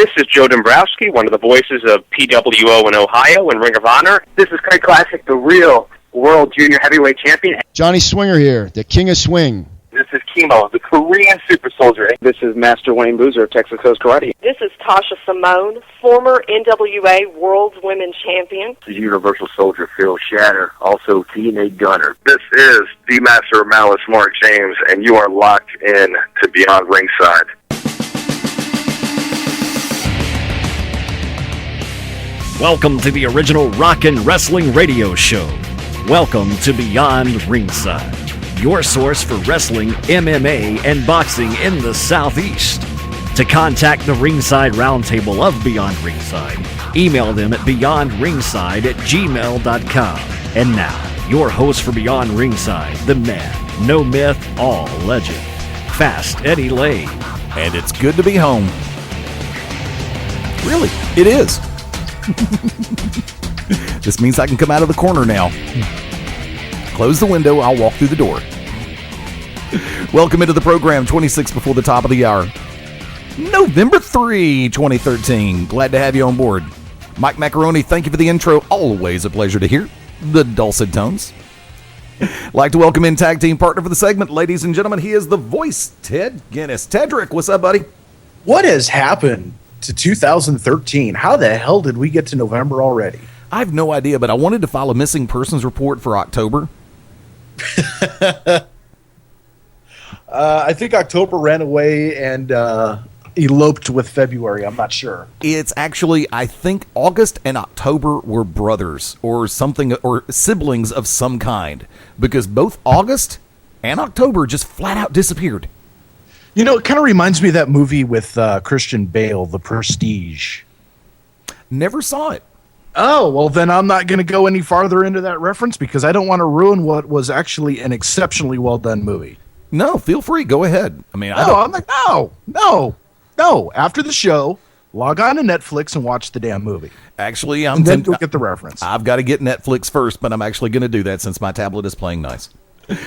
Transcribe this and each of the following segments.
This is Joe Dombrowski, one of the voices of PWO in Ohio and Ring of Honor. This is Craig Classic, the real World Junior Heavyweight Champion. Johnny Swinger here, the King of Swing. This is Chemo, the Korean Super Soldier. This is Master Wayne Boozer of Texas Coast Karate. This is Tasha Simone, former NWA World Women's Champion. This is Universal Soldier Phil Shatter, also TNA Gunner. This is the Master of Malice, Mark James, and you are locked in to Beyond Ringside. Welcome to the original Rockin' Wrestling Radio Show. Welcome to Beyond Ringside, your source for wrestling, MMA, and boxing in the Southeast. To contact the Ringside Roundtable of Beyond Ringside, email them at beyondringside@gmail.com. And now, your host for Beyond Ringside, the man, no myth, all legend, Fast Eddie Layne. And it's good to be home. Really, it is. This means I can come out of the corner now. Close the window, I'll walk through the door. Welcome into the program, 26 before the top of the hour. November 3, 2013. Glad to have you on board. Mike Macaroni, thank you for the intro. Always a pleasure to hear the dulcet tones. Like to welcome in tag team partner for the segment. Ladies and gentlemen, he is the voice, Ted Guinness. Tedrick, what's up, buddy? What has happened to 2013? How the hell did we get to November already? I have no idea, but I wanted to file a missing persons report for October. I think October ran away and eloped with February. I'm not sure. It's actually, I think August and October were brothers or something, or siblings of some kind, because both August and October just flat out disappeared. You know, it kind of reminds me of that movie with Christian Bale, The Prestige. Never saw it. Oh, well, then I'm not going to go any farther into that reference because I don't want to ruin what was actually an exceptionally well-done movie. No, feel free. Go ahead. I mean, I'm like, no. After the show, log on to Netflix and watch the damn movie. Actually, then you'll get the reference. I've got to get Netflix first, but I'm actually going to do that since my tablet is playing nice.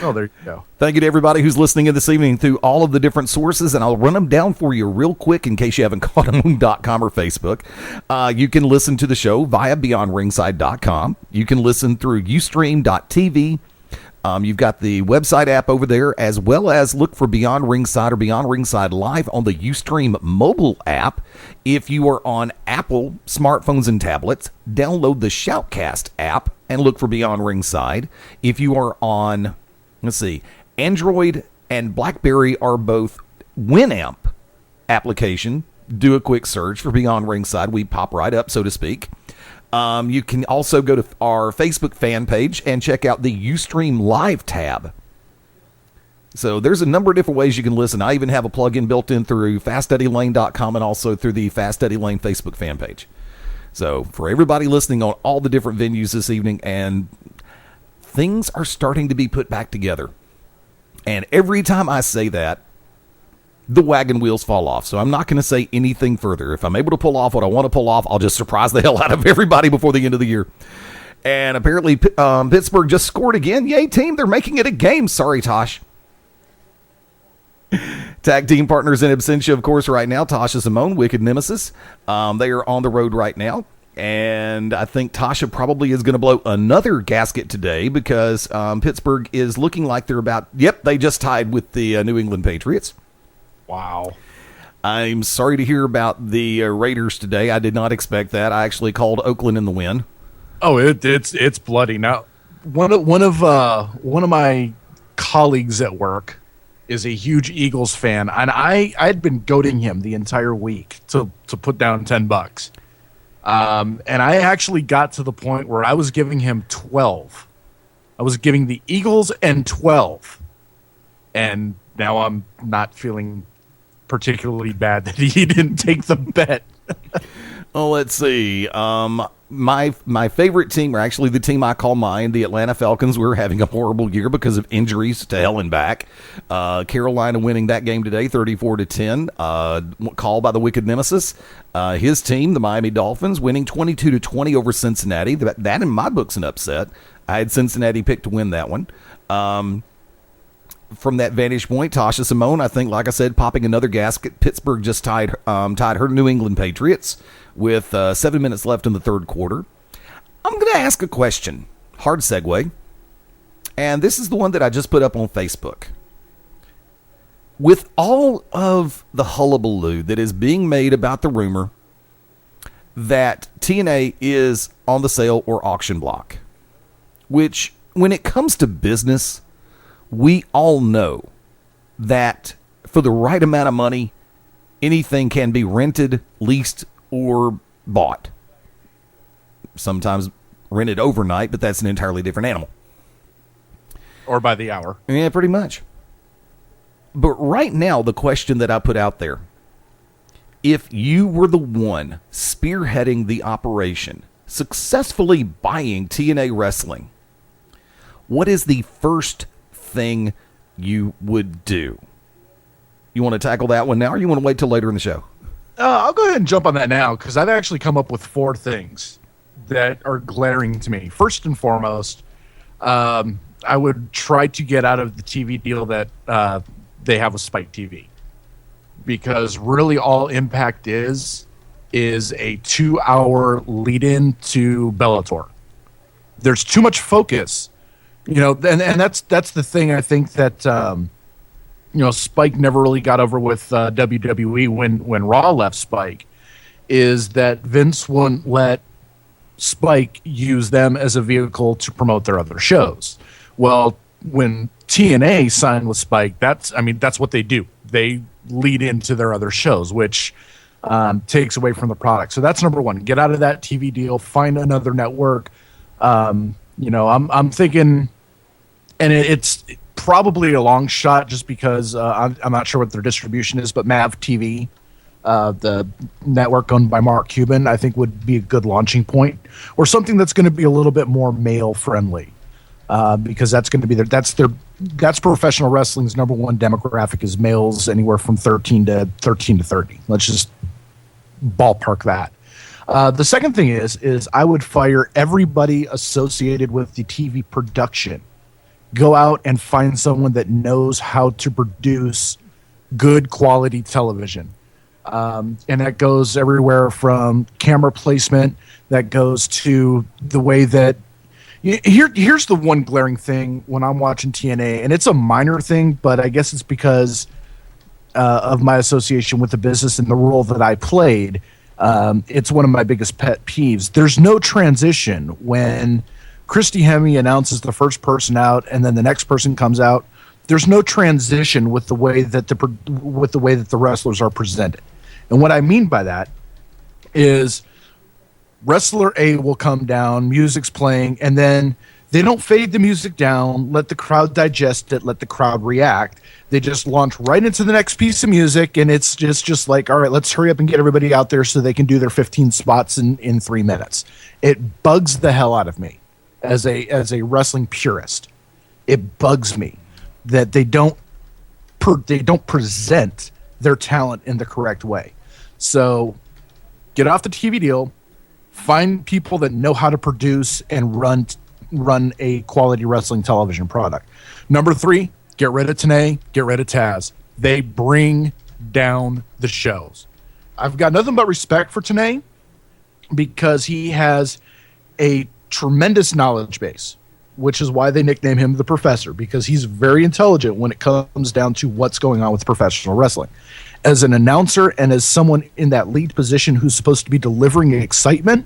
Oh, there you go. Thank you to everybody who's listening in this evening through all of the different sources, and I'll run them down for you real quick in case you haven't caught them on .com or Facebook. You can listen to the show via beyondringside.com. You can listen through UStream.tv. You've got the website app over there, as well as look for Beyond Ringside or Beyond Ringside Live on the UStream mobile app. If you are on Apple smartphones and tablets, download the Shoutcast app and look for Beyond Ringside. If you are on, Android and BlackBerry are both WinAmp application. Do a quick search for Beyond Ringside. We pop right up, so to speak. You can also go to our Facebook fan page and check out the UStream Live tab. So there's a number of different ways you can listen. I even have a plugin built in through FastEddieLane.com and also through the Fast Eddie Lane Facebook fan page. So for everybody listening on all the different venues this evening, and things are starting to be put back together. And every time I say that, the wagon wheels fall off. So I'm not going to say anything further. If I'm able to pull off what I want to pull off, I'll just surprise the hell out of everybody before the end of the year. And apparently Pittsburgh just scored again. Yay, team. They're making it a game. Sorry, Tosh. Tag team partners in absentia, of course, right now. Tasha Simone, Wicked Nemesis. They are on the road right now. And I think Tasha probably is going to blow another gasket today because Pittsburgh is looking like they're about, they just tied with the New England Patriots. Wow. I'm sorry to hear about the Raiders today. I did not expect that. I actually called Oakland in the win. Oh, it's bloody. Now, one of my colleagues at work is a huge Eagles fan, and I'd been goading him the entire week to put down $10. And I actually got to the point where I was giving him 12. I was giving the Eagles and 12. And now I'm not feeling particularly bad that he didn't take the bet. Oh, let's see. My favorite team, or actually the team I call mine, the Atlanta Falcons, were having a horrible year because of injuries to hell and back. Carolina winning that game today, 34-10. Call by the Wicked Nemesis. His team, the Miami Dolphins, winning 22-20 over Cincinnati. That in my book's an upset. I had Cincinnati picked to win that one. from that vantage point, Tasha Simone, I think, like I said, popping another gasket. Pittsburgh just tied her New England Patriots with 7 minutes left in the third quarter. I'm going to ask a question. Hard segue. And this is the one that I just put up on Facebook. With all of the hullabaloo that is being made about the rumor that TNA is on the sale or auction block, which, when it comes to business, we all know that for the right amount of money, anything can be rented, leased, or bought. Sometimes rented overnight, but that's an entirely different animal. Or by the hour. Yeah, pretty much. But right now, the question that I put out there, if you were the one spearheading the operation, successfully buying TNA Wrestling, what is the first thing you would do? You want to tackle that one now, or you want to wait till later in the show? I'll go ahead and jump on that now, because I've actually come up with 4 things that are glaring to me. First and foremost, I would try to get out of the TV deal that they have with Spike TV, because really all Impact is a 2-hour lead-in to Bellator. There's too much focus, and that's the thing. I think that Spike never really got over with WWE when Raw left Spike, is that Vince wouldn't let Spike use them as a vehicle to promote their other shows. Well, when TNA signed with Spike, that's what they do. They lead into their other shows, which takes away from the product. So that's number one. Get out of that TV deal. Find another network. I'm thinking, and it's probably a long shot just because I'm not sure what their distribution is, but Mav TV, the network owned by Mark Cuban, I think would be a good launching point, or something that's going to be a little bit more male friendly. Because that's going to be that's professional wrestling's number one demographic is males anywhere from 13 to 30. Let's just ballpark that. The second thing is I would fire everybody associated with the TV production. Go out and find someone that knows how to produce good quality television. And that goes everywhere from camera placement, that goes to the way that here's the one glaring thing when I'm watching TNA, and it's a minor thing, but I guess it's because of my association with the business and the role that I played. It's one of my biggest pet peeves. There's no transition when Christy Hemme announces the first person out and then the next person comes out. There's no transition with the way that the wrestlers are presented. And what I mean by that is wrestler A will come down, music's playing, and then they don't fade the music down, let the crowd digest it, let the crowd react. They just launch right into the next piece of music, and it's just like, all right, let's hurry up and get everybody out there so they can do their 15 spots in 3 minutes. It bugs the hell out of me as a wrestling purist. It bugs me that they don't present their talent in the correct way. So get off the TV deal. Find people that know how to produce and run a quality wrestling television product. Number 3, get rid of TNA, get rid of Taz. They bring down the shows. I've got nothing but respect for TNA because he has a tremendous knowledge base, which is why they nickname him the Professor, because he's very intelligent when it comes down to what's going on with professional wrestling. As an announcer and as someone in that lead position who's supposed to be delivering excitement,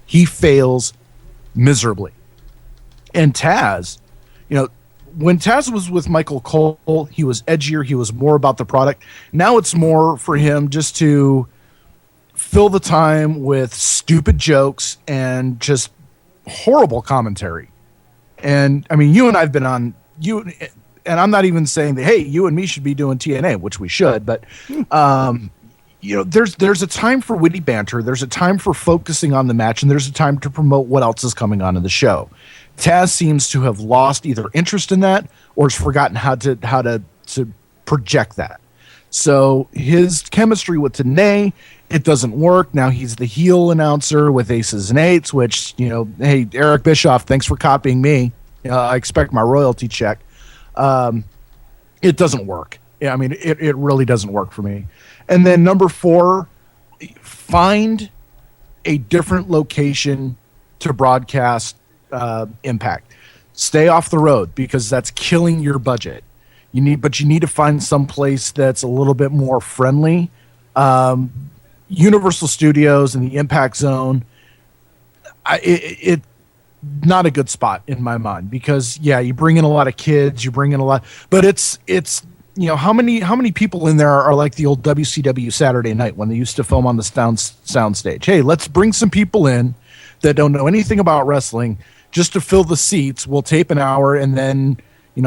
he fails miserably. And Taz, when Taz was with Michael Cole, he was edgier, he was more about the product. Now it's more for him just to fill the time with stupid jokes and just horrible commentary. And I mean, you and I've been on and I'm not even saying that, hey, you and me should be doing TNA, which we should, but there's a time for witty banter, there's a time for focusing on the match, and there's a time to promote what else is coming on in the show. Taz seems to have lost either interest in that or has forgotten how to project that. So his chemistry with TNA, it doesn't work. Now he's the heel announcer with Aces and Eights, which, hey, Eric Bischoff, thanks for copying me. I expect my royalty check. it doesn't work. Yeah, I mean, it really doesn't work for me. And then number 4, find a different location to broadcast Impact. Stay off the road because that's killing your budget. You need to find some place that's a little bit more friendly. Universal Studios and the Impact Zone, it not a good spot in my mind because you bring in a lot of kids, but it's how many people in there are like the old WCW Saturday Night when they used to film on the sound stage. Hey, let's bring some people in that don't know anything about wrestling just to fill the seats. We'll tape an hour and then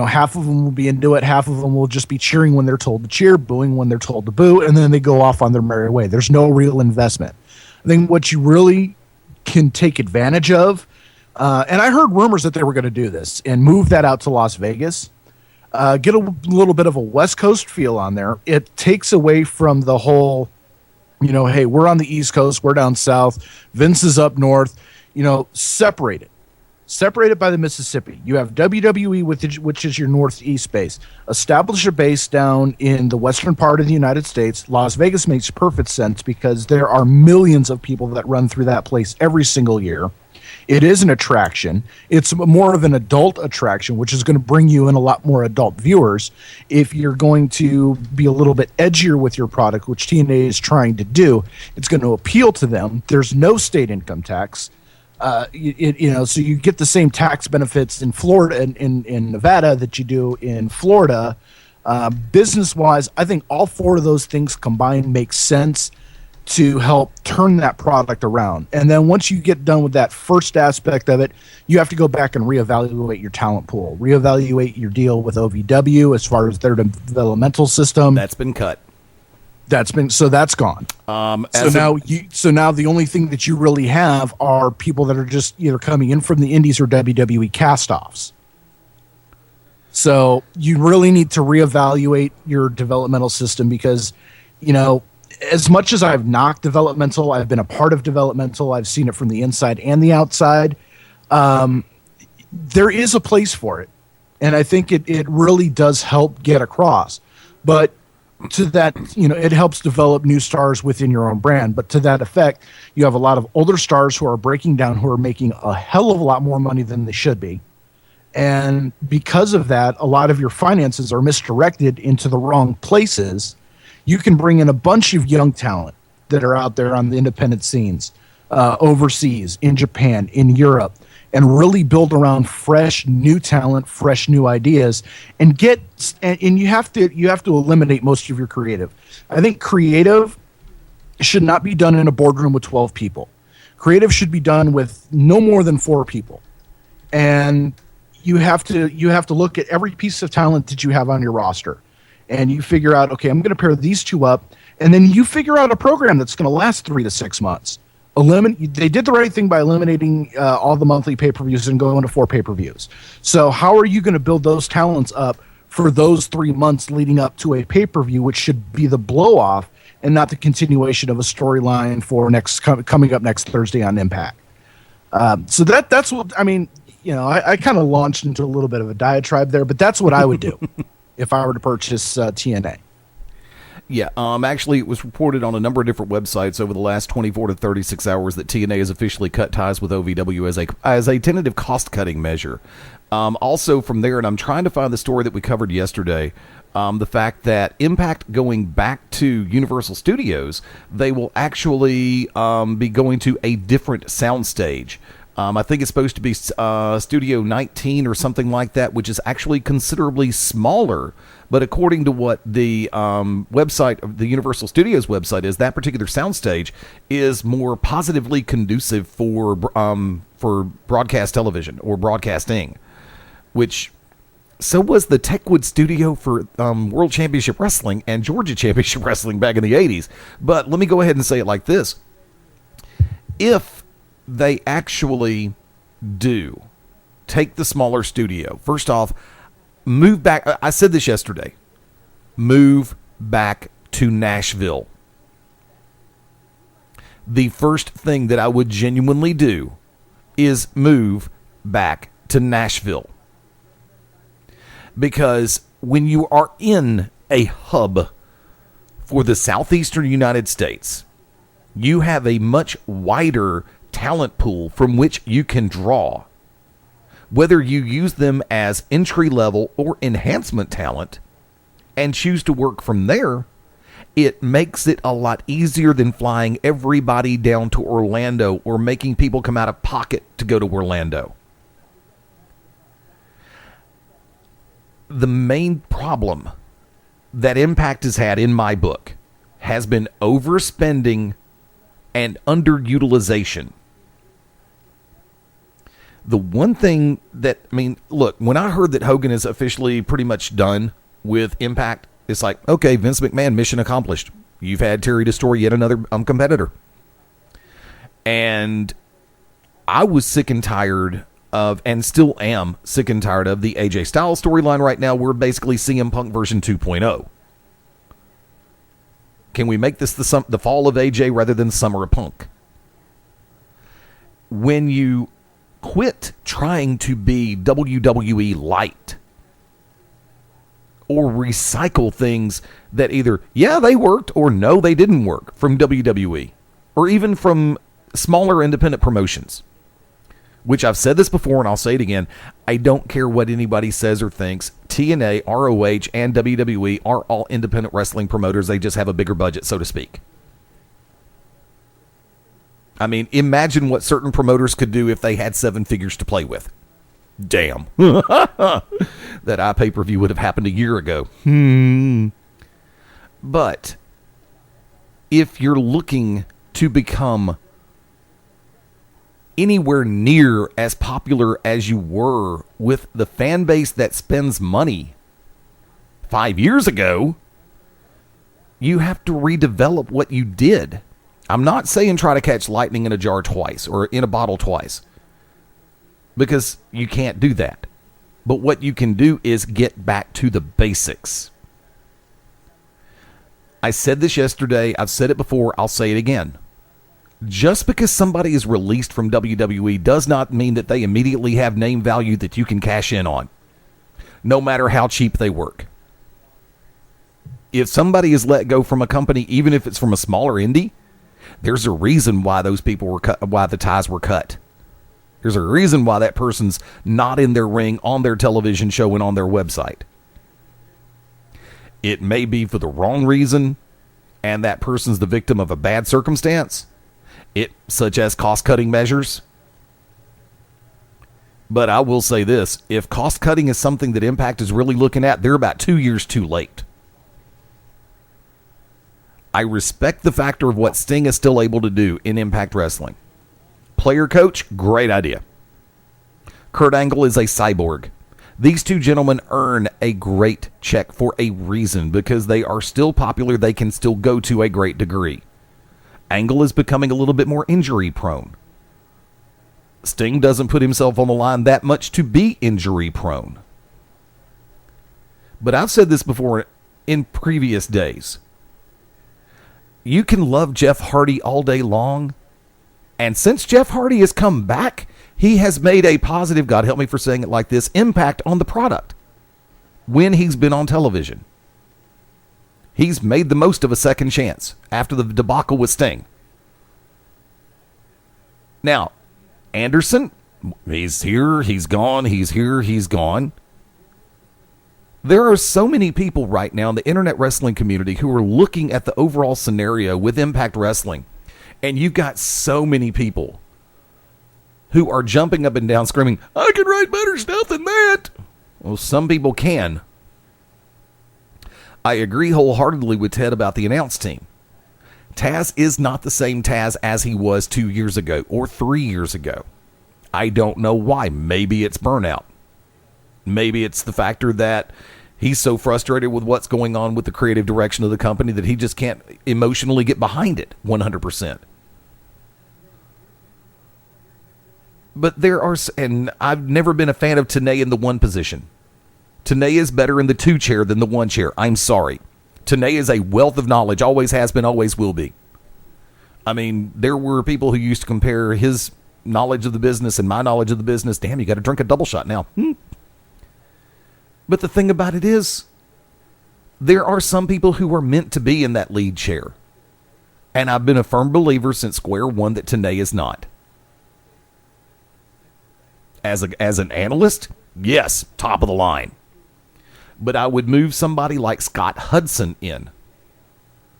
half of them will be into it. Half of them will just be cheering when they're told to cheer, booing when they're told to boo, and then they go off on their merry way. There's no real investment. I think what you really can take advantage of, and I heard rumors that they were going to do this and move that out to Las Vegas, get a little bit of a West Coast feel on there. It takes away from the whole, hey, we're on the East Coast, we're down south, Vince is up north, separate it. Separated by the Mississippi. You have WWE, which is your northeast base. Establish a base down in the western part of the United States. Las Vegas makes perfect sense because there are millions of people that run through that place every single year. It is an attraction. It's more of an adult attraction, which is going to bring you in a lot more adult viewers. If you're going to be a little bit edgier with your product, which TNA is trying to do, it's going to appeal to them. There's no state income tax. So you get the same tax benefits in Florida and in Nevada that you do in Florida. Business-wise, I think all 4 of those things combined make sense to help turn that product around. And then once you get done with that first aspect of it, you have to go back and reevaluate your talent pool, reevaluate your deal with OVW as far as their developmental system. That's been cut. That's gone. So now the only thing that you really have are people that are just either coming in from the indies or WWE cast-offs. So you really need to reevaluate your developmental system because, as much as I've knocked developmental, I've been a part of developmental, I've seen it from the inside and the outside, there is a place for it. And I think it really does help get across. But to that, it helps develop new stars within your own brand. But to that effect, you have a lot of older stars who are breaking down, who are making a hell of a lot more money than they should be. And because of that, a lot of your finances are misdirected into the wrong places. You can bring in a bunch of young talent that are out there on the independent scenes, overseas, in Japan, in Europe, and really build around fresh new talent, fresh new ideas, and you have to eliminate most of your creative. I think creative should not be done in a boardroom with 12 people. Creative should be done with no more than 4 people. And you have to look at every piece of talent that you have on your roster. And you figure out, okay, I'm going to pair these 2 up, and then you figure out a program that's going to last 3 to 6 months. They did the right thing by eliminating all the monthly pay-per-views and going to 4 pay-per-views. So how are you going to build those talents up for those 3 months leading up to a pay-per-view, which should be the blow-off and not the continuation of a storyline for coming up next Thursday on Impact? So that's what I mean. I kind of launched into a little bit of a diatribe there, but that's what I would do if I were to purchase TNA. Yeah, actually, it was reported on a number of different websites over the last 24 to 36 hours that TNA has officially cut ties with OVW as a tentative cost-cutting measure. Also from there, and I'm trying to find the story that we covered yesterday, the fact that Impact going back to Universal Studios, they will actually be going to a different soundstage. I think it's supposed to be Studio 19 or something like that, which is actually considerably smaller. But according to what the website, the Universal Studios website is, that particular soundstage is more positively conducive for broadcast television or broadcasting, which so was the Techwood studio for World Championship Wrestling and Georgia Championship Wrestling back in the 80s. But let me go ahead and say it like this. If they actually do take the smaller studio, first off, move back. I said this yesterday. Move back to Nashville. The first thing that I would genuinely do is move back to Nashville. Because when you are in a hub for the southeastern United States, you have a much wider talent pool from which you can draw. Whether you use them as entry-level or enhancement talent and choose to work from there, it makes it a lot easier than flying everybody down to Orlando or making people come out of pocket to go to Orlando. The main problem that Impact has had, in my book, has been overspending and underutilization. The one thing that, look, when I heard that Hogan is officially pretty much done with Impact, it's like, okay, Vince McMahon, mission accomplished. You've had Terry destroy yet another competitor. And I was sick and tired of, and still am sick and tired of, the AJ Styles storyline right now. We're basically CM Punk version 2.0. Can we make this the fall of AJ rather than the summer of Punk? When you quit trying to be WWE light or recycle things that either, yeah, they worked, or no, they didn't work from WWE, or even from smaller independent promotions, which I've said this before and I'll say it again, I don't care what anybody says or thinks. TNA, ROH, and WWE are all independent wrestling promoters. They just have a bigger budget, so to speak. Imagine what certain promoters could do if they had 7 figures to play with. Damn. That iPay-per-view would have happened a year ago. But if you're looking to become anywhere near as popular as you were with the fan base that spends money 5 years ago, you have to redevelop what you did. I'm not saying try to catch lightning in a jar twice or in a bottle twice, because you can't do that. But what you can do is get back to the basics. I said this yesterday, I've said it before, I'll say it again. Just because somebody is released from WWE does not mean that they immediately have name value that you can cash in on, no matter how cheap they work. If somebody is let go from a company, even if it's from a smaller indie, there's a reason why those people were cut, why the ties were cut. There's a reason why that person's not in their ring, on their television show, and on their website. It may be for the wrong reason, and that person's the victim of a bad circumstance, such as cost-cutting measures. But I will say this, if cost-cutting is something that Impact is really looking at, they're about 2 years too late. I respect the factor of what Sting is still able to do in Impact Wrestling. Player coach, great idea. Kurt Angle is a cyborg. These two gentlemen earn a great check for a reason, because they are still popular. They can still go to a great degree. Angle is becoming a little bit more injury prone. Sting doesn't put himself on the line that much to be injury prone. But I've said this before in previous days. You can love Jeff Hardy all day long, and since Jeff Hardy has come back, he has made a positive, God help me for saying it like this, impact on the product when he's been on television. He's made the most of a second chance after the debacle with Sting. Now, Anderson, he's here, he's gone, he's here, he's gone. There are so many people right now in the internet wrestling community who are looking at the overall scenario with Impact Wrestling, and you've got so many people who are jumping up and down screaming, I can write better stuff than that. Well, some people can. I agree wholeheartedly with Ted about the announce team. Taz is not the same Taz as he was 2 years ago or 3 years ago. I don't know why. Maybe it's burnout. Maybe it's the factor that he's so frustrated with what's going on with the creative direction of the company that he just can't emotionally get behind it 100%. But there are, and I've never been a fan of Tenay in the one position. Tenay is better in the 2 chair than the 1 chair. I'm sorry. Tenay is a wealth of knowledge, always has been, always will be. I mean, there were people who used to compare his knowledge of the business and my knowledge of the business. Damn, you got to drink a double shot now. But the thing about it is, there are some people who are meant to be in that lead chair. And I've been a firm believer since square one that TNA is not. As an analyst, yes, top of the line. But I would move somebody like Scott Hudson in.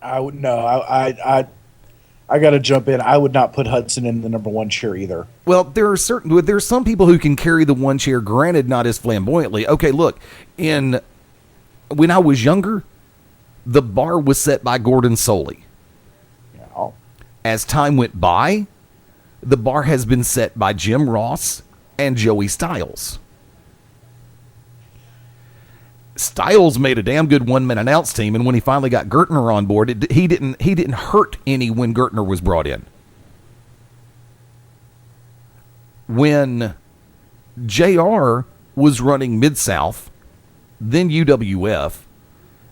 I would no. I got to jump in. I would not put Hudson in the number one chair either. Well, there's some people who can carry the one chair. Granted, not as flamboyantly. Okay, look, when I was younger, the bar was set by Gordon Soley. Yeah. As time went by, the bar has been set by Jim Ross and Joey Styles. Styles made a damn good one-man announce team, and when he finally got Gertner on board, he didn't hurt any when Gertner was brought in. When JR was running Mid-South, then UWF,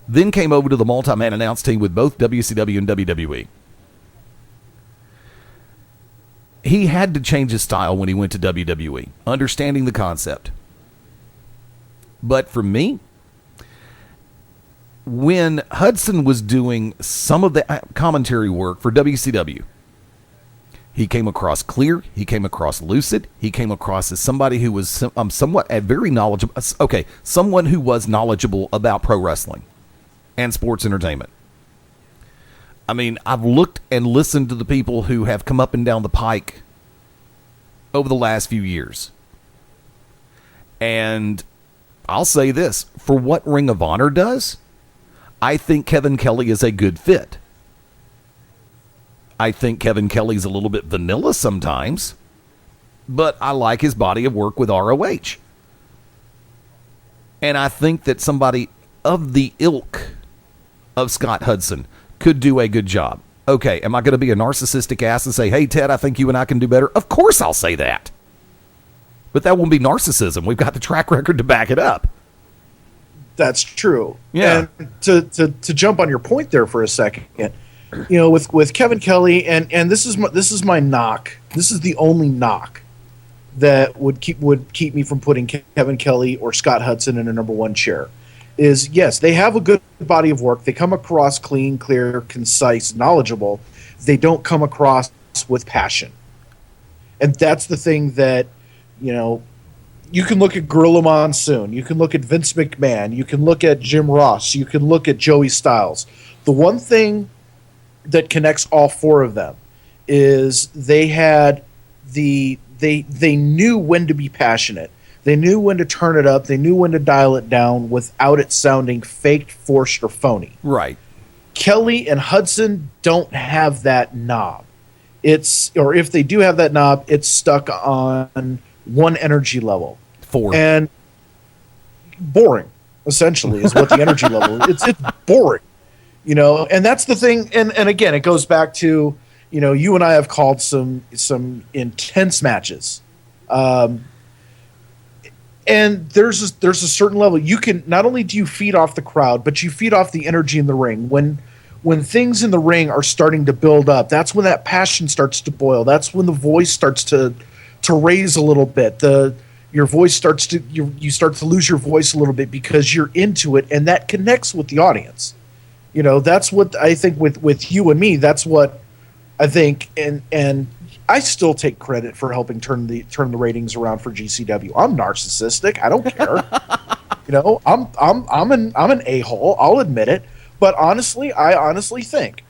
then came over to the multi-man announce team with both WCW and WWE. He had to change his style when he went to WWE, understanding the concept. But for me, when Hudson was doing some of the commentary work for WCW, he came across clear, he came across lucid, he came across as somebody who was somewhat very knowledgeable. Okay, someone who was knowledgeable about pro wrestling and sports entertainment. I mean, I've looked and listened to the people who have come up and down the pike over the last few years. And I'll say this, for what Ring of Honor does, I think Kevin Kelly is a good fit. I think Kevin Kelly's a little bit vanilla sometimes, but I like his body of work with ROH. And I think that somebody of the ilk of Scott Hudson could do a good job. Okay, am I going to be a narcissistic ass and say, hey, Ted, I think you and I can do better? Of course I'll say that. But that won't be narcissism. We've got the track record to back it up. That's true. Yeah. And to jump on your point there for a second, with Kevin Kelly, and this is my knock. This is the only knock that would keep me from putting Kevin Kelly or Scott Hudson in a number one chair. Is yes, they have a good body of work. They come across clean, clear, concise, knowledgeable. They don't come across with passion, and that's the thing that you can look at Gorilla Monsoon, you can look at Vince McMahon, you can look at Jim Ross, you can look at Joey Styles. The one thing that connects all four of them is they knew when to be passionate. They knew when to turn it up. They knew when to dial it down without it sounding faked, forced, or phony. Right. Kelly and Hudson don't have that knob. Or if they do have that knob, it's stuck on one energy level. 4. And boring, essentially, is what the energy level is. It's boring. And that's the thing. And again, it goes back to, you and I have called some intense matches. And there's a certain level you can, not only do you feed off the crowd, but you feed off the energy in the ring. When things in the ring are starting to build up, that's when that passion starts to boil. That's when the voice starts to raise a little bit. Your voice starts to you start to lose your voice a little bit because you're into it, and that connects with the audience. That's what I think with you and me. That's what I think, and I still take credit for helping turn the ratings around for GCW. I'm narcissistic. I don't care. I'm an a-hole. I'll admit it. But honestly, I think,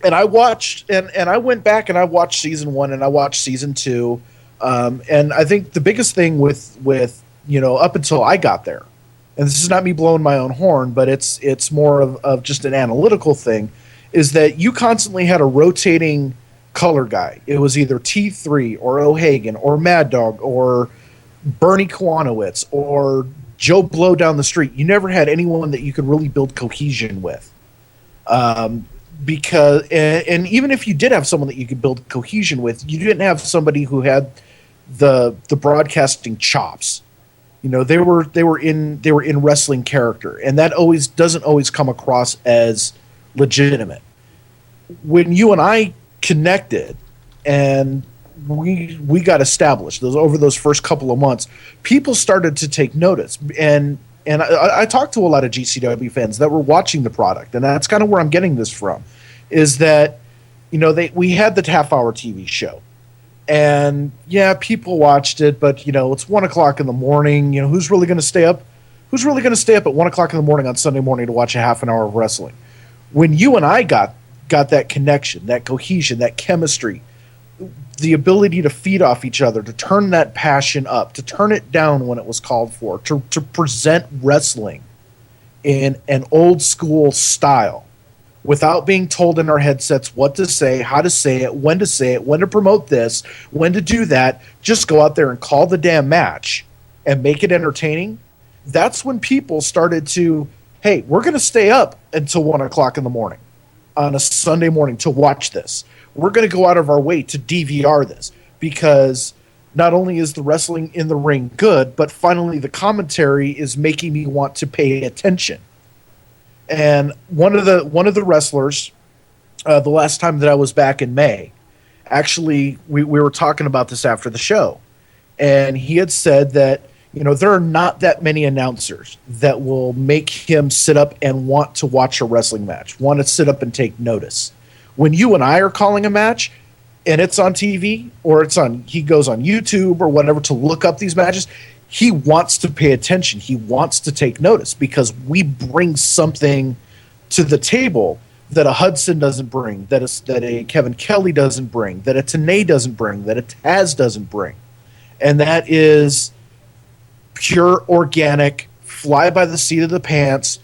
and I watched and I went back and I watched season 1 and I watched season 2, and I think the biggest thing with up until I got there, and this is not me blowing my own horn, but it's more of just an analytical thing, is that you constantly had a rotating color guy. It was either T3 or O'Hagan or Mad Dog or Bernie Kwanowitz or Joe Blow down the street. You never had anyone that you could really build cohesion with. Because even if you did have someone that you could build cohesion with, you didn't have somebody who had the broadcasting chops. They were in wrestling character, and that doesn't always come across as legitimate. When you and I connected and we got established over those first couple of months, people started to take notice, and And I talked to a lot of GCW fans that were watching the product, and that's kind of where I'm getting this from, is that, we had the half-hour TV show. And, yeah, people watched it, but, it's 1 o'clock in the morning. Who's really going to stay up? Who's really going to stay up at 1 o'clock in the morning on Sunday morning to watch a half an hour of wrestling? When you and I got that connection, that cohesion, that chemistry, the ability to feed off each other, to turn that passion up, to turn it down when it was called for, to present wrestling in an old school style without being told in our headsets what to say, how to say it, when to promote this, when to do that, just go out there and call the damn match and make it entertaining. That's when people started to, hey, we're going to stay up until 1 o'clock in the morning on a Sunday morning to watch this. We're going to go out of our way to DVR this, because not only is the wrestling in the ring good, but finally the commentary is making me want to pay attention. And one of the wrestlers, the last time that I was back in May, actually we were talking about this after the show, and he had said that there are not that many announcers that will make him sit up and want to watch a wrestling match, want to sit up and take notice. When you and I are calling a match and it's on TV, or he goes on YouTube or whatever to look up these matches, he wants to pay attention. He wants to take notice, because we bring something to the table that a Hudson doesn't bring, that a Kevin Kelly doesn't bring, that a TNA doesn't bring, that a Taz doesn't bring. And that is pure, organic, fly by the seat of the pants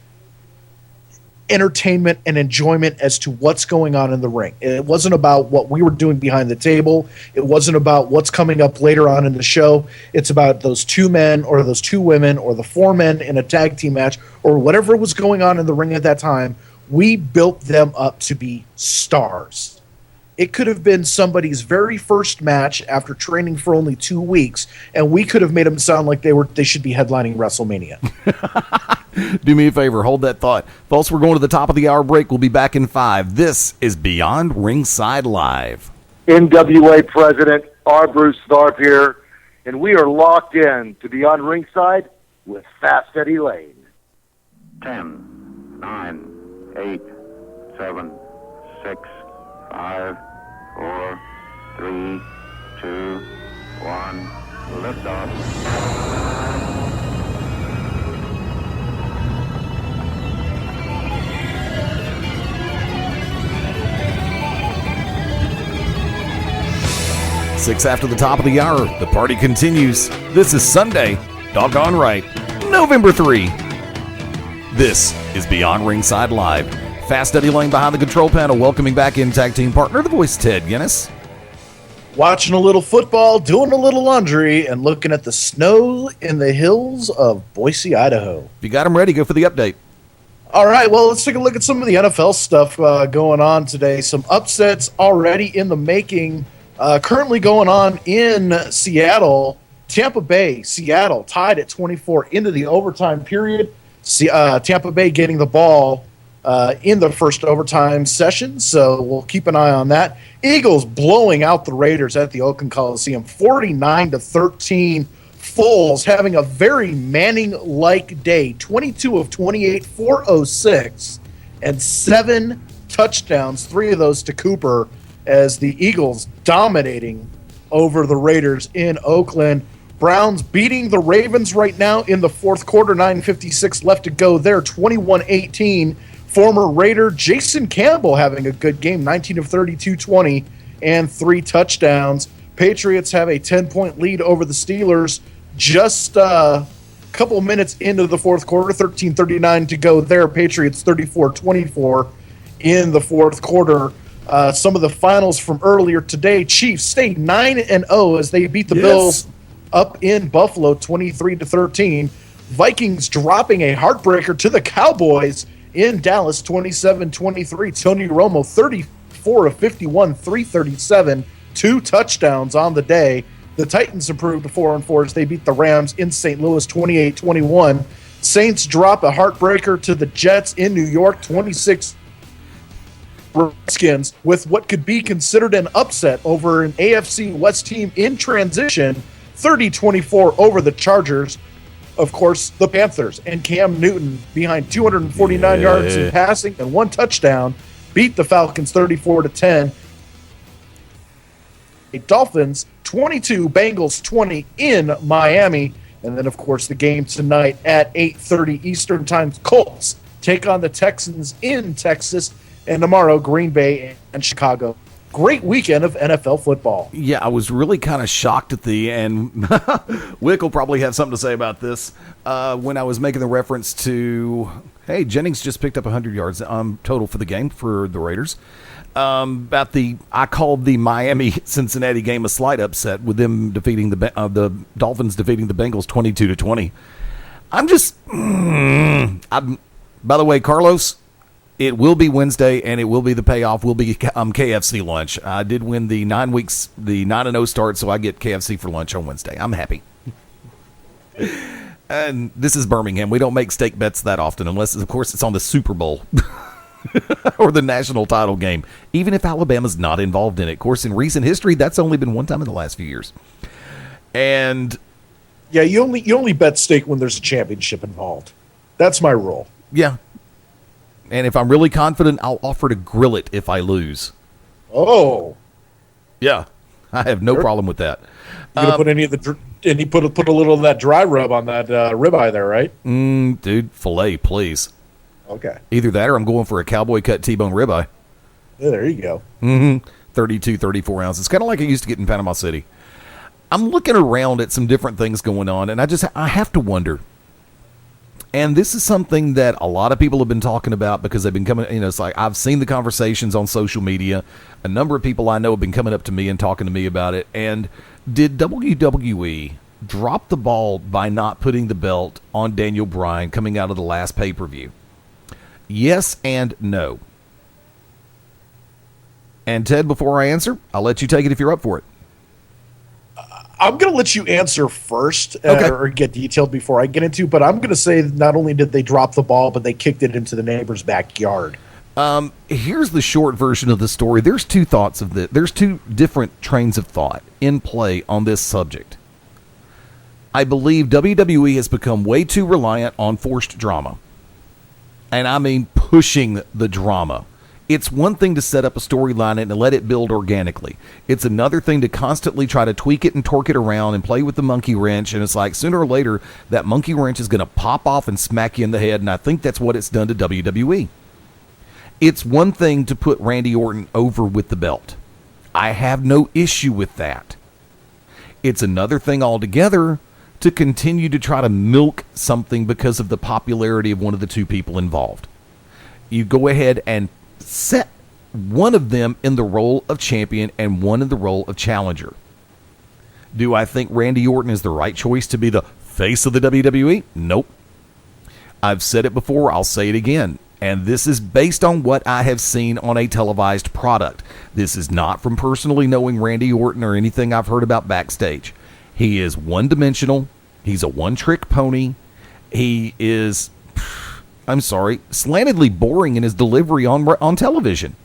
entertainment and enjoyment as to what's going on in the ring. It wasn't about what we were doing behind the table. It wasn't about what's coming up later on in the show. It's about those two men or those two women or the four men in a tag team match or whatever was going on in the ring at that time. We built them up to be stars. It could have been somebody's very first match after training for only 2 weeks, and we could have made them sound like they should be headlining WrestleMania. Do me a favor, hold that thought. Folks, we're going to the top of the hour break. We'll be back in 5. This is Beyond Ringside Live. NWA President R. Bruce Tharp here, and we are locked in to Beyond Ringside with Fast Eddie Layne. 10, 9, 8, 7, 6, 5, 4, 3, 2, 1, liftoff. 6 after the top of the hour, the party continues. This is Sunday, doggone right, November 3. This is Beyond Ringside Live. Fast Eddie Layne behind the control panel, welcoming back in tag team partner, the voice Ted Guinness. Watching a little football, doing a little laundry, and looking at the snow in the hills of Boise, Idaho. If you got them ready, go for the update. All right, well, let's take a look at some of the NFL stuff going on today. Some upsets already in the making. Currently going on in Seattle. Tampa Bay, Seattle tied at 24 into the overtime period. Tampa Bay getting the ball in the first overtime session, so we'll keep an eye on that. Eagles blowing out the Raiders at the Oakland Coliseum, 49-13. Foles having a very Manning-like day, 22 of 28, 406, and 7 touchdowns, 3 of those to Cooper, as the Eagles dominating over the Raiders in Oakland. Browns beating the Ravens right now in the fourth quarter, 9:56 left to go there, 21-18. Former Raider Jason Campbell having a good game, 19 of 32, 20, and 3 touchdowns. Patriots have a 10-point lead over the Steelers just a couple minutes into the fourth quarter, 13:39 to go there. Patriots 34-24 in the fourth quarter. Some of the finals from earlier today, Chiefs stayed 9-0 as they beat the Bills up in Buffalo 23-13. Vikings dropping a heartbreaker to the Cowboys in Dallas 27-23. Tony Romo 34 of 51, 337, 2 touchdowns on the day. The Titans improved to 4-4 as they beat the Rams in St. Louis 28-21. Saints drop a heartbreaker to the Jets in New York 26. Redskins with what could be considered an upset over an AFC West team in transition, 30-24 over the Chargers. of course, the Panthers and Cam Newton behind 249 yards in passing and 1 touchdown beat the Falcons 34-10. Dolphins 22, Bengals 20 in Miami. And then, of course, the game tonight at 8:30 Eastern Time. Colts take on the Texans in Texas. And tomorrow, Green Bay and Chicago. Great weekend of NFL football. Yeah, I was really kind of shocked at and Wick will probably have something to say about this, when I was making the reference to, hey, Jennings just picked up 100 yards total for the game for the Raiders. I called the Miami-Cincinnati game a slight upset with them defeating the Dolphins defeating the Bengals 22-20. By the way, Carlos, it will be Wednesday, and it will be the payoff. Will be KFC lunch. I did win the 9-0 start, so I get KFC for lunch on Wednesday. I'm happy. And this is Birmingham. We don't make stake bets that often, unless, of course, it's on the Super Bowl or the national title game, even if Alabama's not involved in it. Of course, in recent history, that's only been one time in the last few years. And yeah, you only bet stake when there's a championship involved. That's my rule. Yeah. And if I'm really confident, I'll offer to grill it if I lose. Oh. Yeah. I have no problem with that. You gonna put any of the and he put a little of that dry rub on that ribeye there, right? Dude, filet, please. Okay. Either that or I'm going for a cowboy cut T-bone ribeye. Yeah, there you go. 32, 34 ounces. Kind of like I used to get in Panama City. I'm looking around at some different things going on, and I have to wonder. And this is something that a lot of people have been talking about because they've been coming, it's like I've seen the conversations on social media. A number of people I know have been coming up to me and talking to me about it. And did WWE drop the ball by not putting the belt on Daniel Bryan coming out of the last pay-per-view? Yes and no. And Ted, before I answer, I'll let you take it if you're up for it. I'm going to let you answer first Okay. Or get detailed before I get into, but I'm going to say not only did they drop the ball, but they kicked it into the neighbor's backyard. Here's the short version of the story. There's two thoughts of this. There's two different trains of thought in play on this subject. I believe WWE has become way too reliant on forced drama. And I mean pushing the drama. It's one thing to set up a storyline and let it build organically. It's another thing to constantly try to tweak it and torque it around and play with the monkey wrench. And it's like sooner or later, that monkey wrench is going to pop off and smack you in the head. And I think that's what it's done to WWE. It's one thing to put Randy Orton over with the belt. I have no issue with that. It's another thing altogether to continue to try to milk something because of the popularity of one of the two people involved. You go ahead and set one of them in the role of champion and one in the role of challenger. Do I think Randy Orton is the right choice to be the face of the WWE? Nope. I've said it before, I'll say it again. And this is based on what I have seen on a televised product. This is not from personally knowing Randy Orton or anything I've heard about backstage. He is one-dimensional. He's a one-trick pony. He is, I'm sorry, slantedly boring in his delivery on television.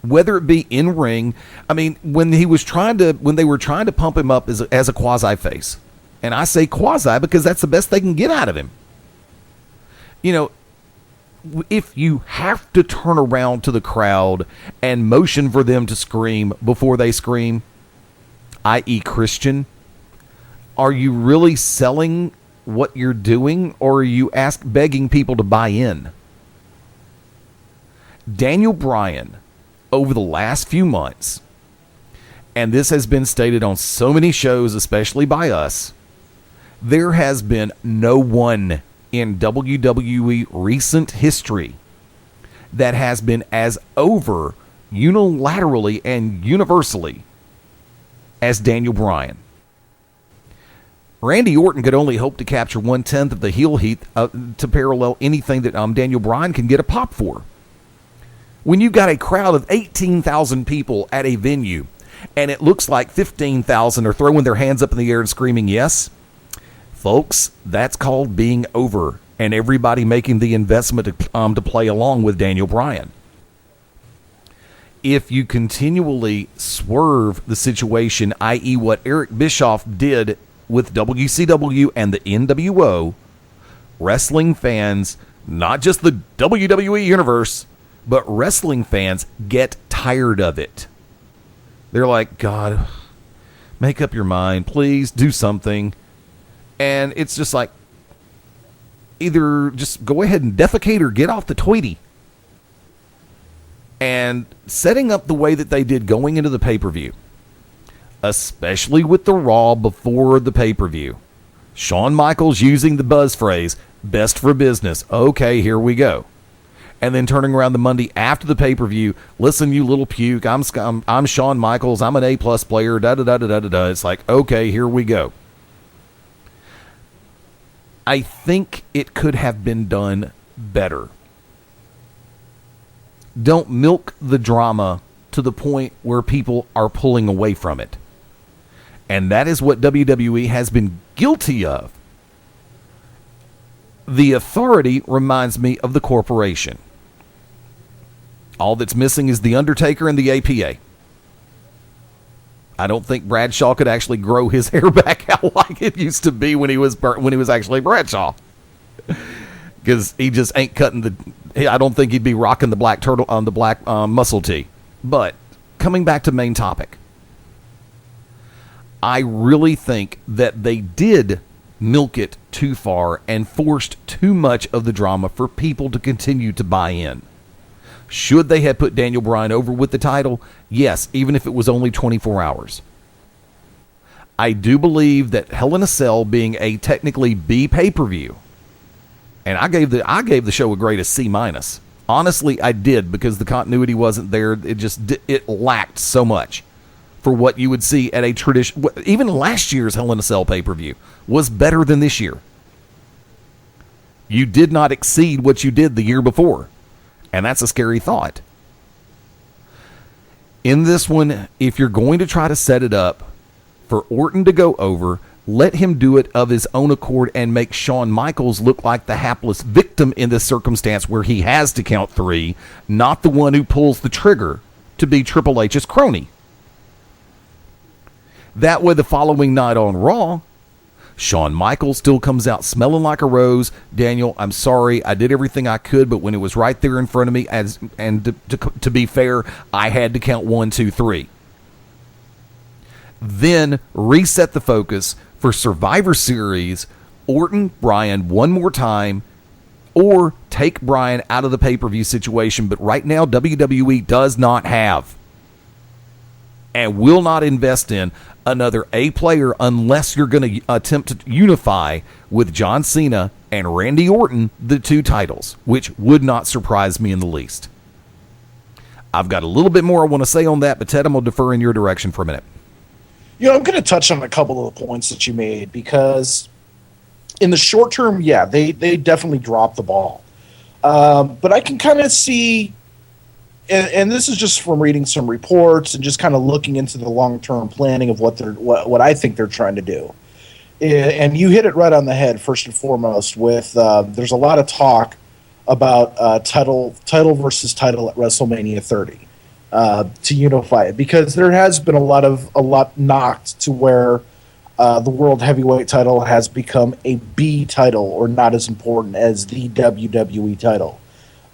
Whether it be in ring, I mean, when they were trying to pump him up as a quasi face, and I say quasi because that's the best they can get out of him. If you have to turn around to the crowd and motion for them to scream before they scream, i.e. Christian, are you really selling what you're doing, or are you begging people to buy in? Daniel Bryan, over the last few months, and this has been stated on so many shows, especially by us, there has been no one in WWE recent history that has been as over unilaterally and universally as Daniel Bryan. Randy Orton could only hope to capture 1/10 of the heel heat to parallel anything that Daniel Bryan can get a pop for. When you've got a crowd of 18,000 people at a venue and it looks like 15,000 are throwing their hands up in the air and screaming yes, folks, that's called being over, and everybody making the investment to play along with Daniel Bryan. If you continually swerve the situation, i.e. what Eric Bischoff did with WCW and the NWO, wrestling fans, not just the WWE universe, but wrestling fans get tired of it. They're like, God, make up your mind. Please do something. And it's just like, either just go ahead and defecate or get off the Tweety. And setting up the way that they did going into the pay-per-view, especially with the Raw before the pay-per-view, Shawn Michaels using the buzz phrase, best for business. Okay, here we go. And then turning around the Monday after the pay-per-view, listen, you little puke, I'm Shawn Michaels, I'm an A-plus player, da-da-da-da-da-da. It's like, okay, here we go. I think it could have been done better. Don't milk the drama to the point where people are pulling away from it. And that is what WWE has been guilty of. The authority reminds me of the corporation. All that's missing is The Undertaker and the APA. I don't think Bradshaw could actually grow his hair back out like it used to be when he was actually Bradshaw. Because he just ain't cutting I don't think he'd be rocking the black turtle on the black muscle tee. But coming back to main topic, I really think that they did milk it too far and forced too much of the drama for people to continue to buy in. Should they have put Daniel Bryan over with the title? Yes, even if it was only 24 hours. I do believe that Hell in a Cell being a technically B pay-per-view, and I gave the show a grade of C-. Honestly, I did, because the continuity wasn't there. It lacked so much for what you would see at a tradition. Even last year's Hell in a Cell pay-per-view was better than this year. You did not exceed what you did the year before. And that's a scary thought. In this one, if you're going to try to set it up for Orton to go over, let him do it of his own accord and make Shawn Michaels look like the hapless victim in this circumstance where he has to count 3, not the one who pulls the trigger to be Triple H's crony. That way, the following night on Raw, Shawn Michaels still comes out smelling like a rose. Daniel, I'm sorry, I did everything I could, but when it was right there in front of me, to be fair, I had to count 1, 2, 3. Then reset the focus for Survivor Series, Orton, Bryan one more time, or take Bryan out of the pay-per-view situation. But right now, WWE does not have and will not invest in another A player unless you're going to attempt to unify with John Cena and Randy Orton the 2 titles, which would not surprise me in the least. I've got a little bit more I want to say on that, but Ted, I'm going to defer in your direction for a minute. I'm going to touch on a couple of the points that you made, because in the short term, yeah, they definitely dropped the ball. But I can kind of see, and this is just from reading some reports and just kind of looking into the long-term planning of what I think they're trying to do. And you hit it right on the head, first and foremost, with there's a lot of talk about title versus title at WrestleMania 30 to unify it, because there has been a lot knocked to where the World Heavyweight title has become a B title, or not as important as the WWE title.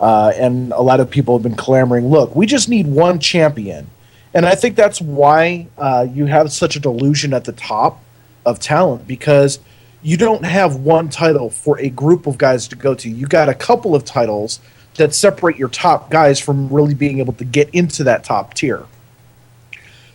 And a lot of people have been clamoring, look, we just need one champion. And I think that's why you have such a delusion at the top of talent, because you don't have one title for a group of guys to go to. You got a couple of titles that separate your top guys from really being able to get into that top tier.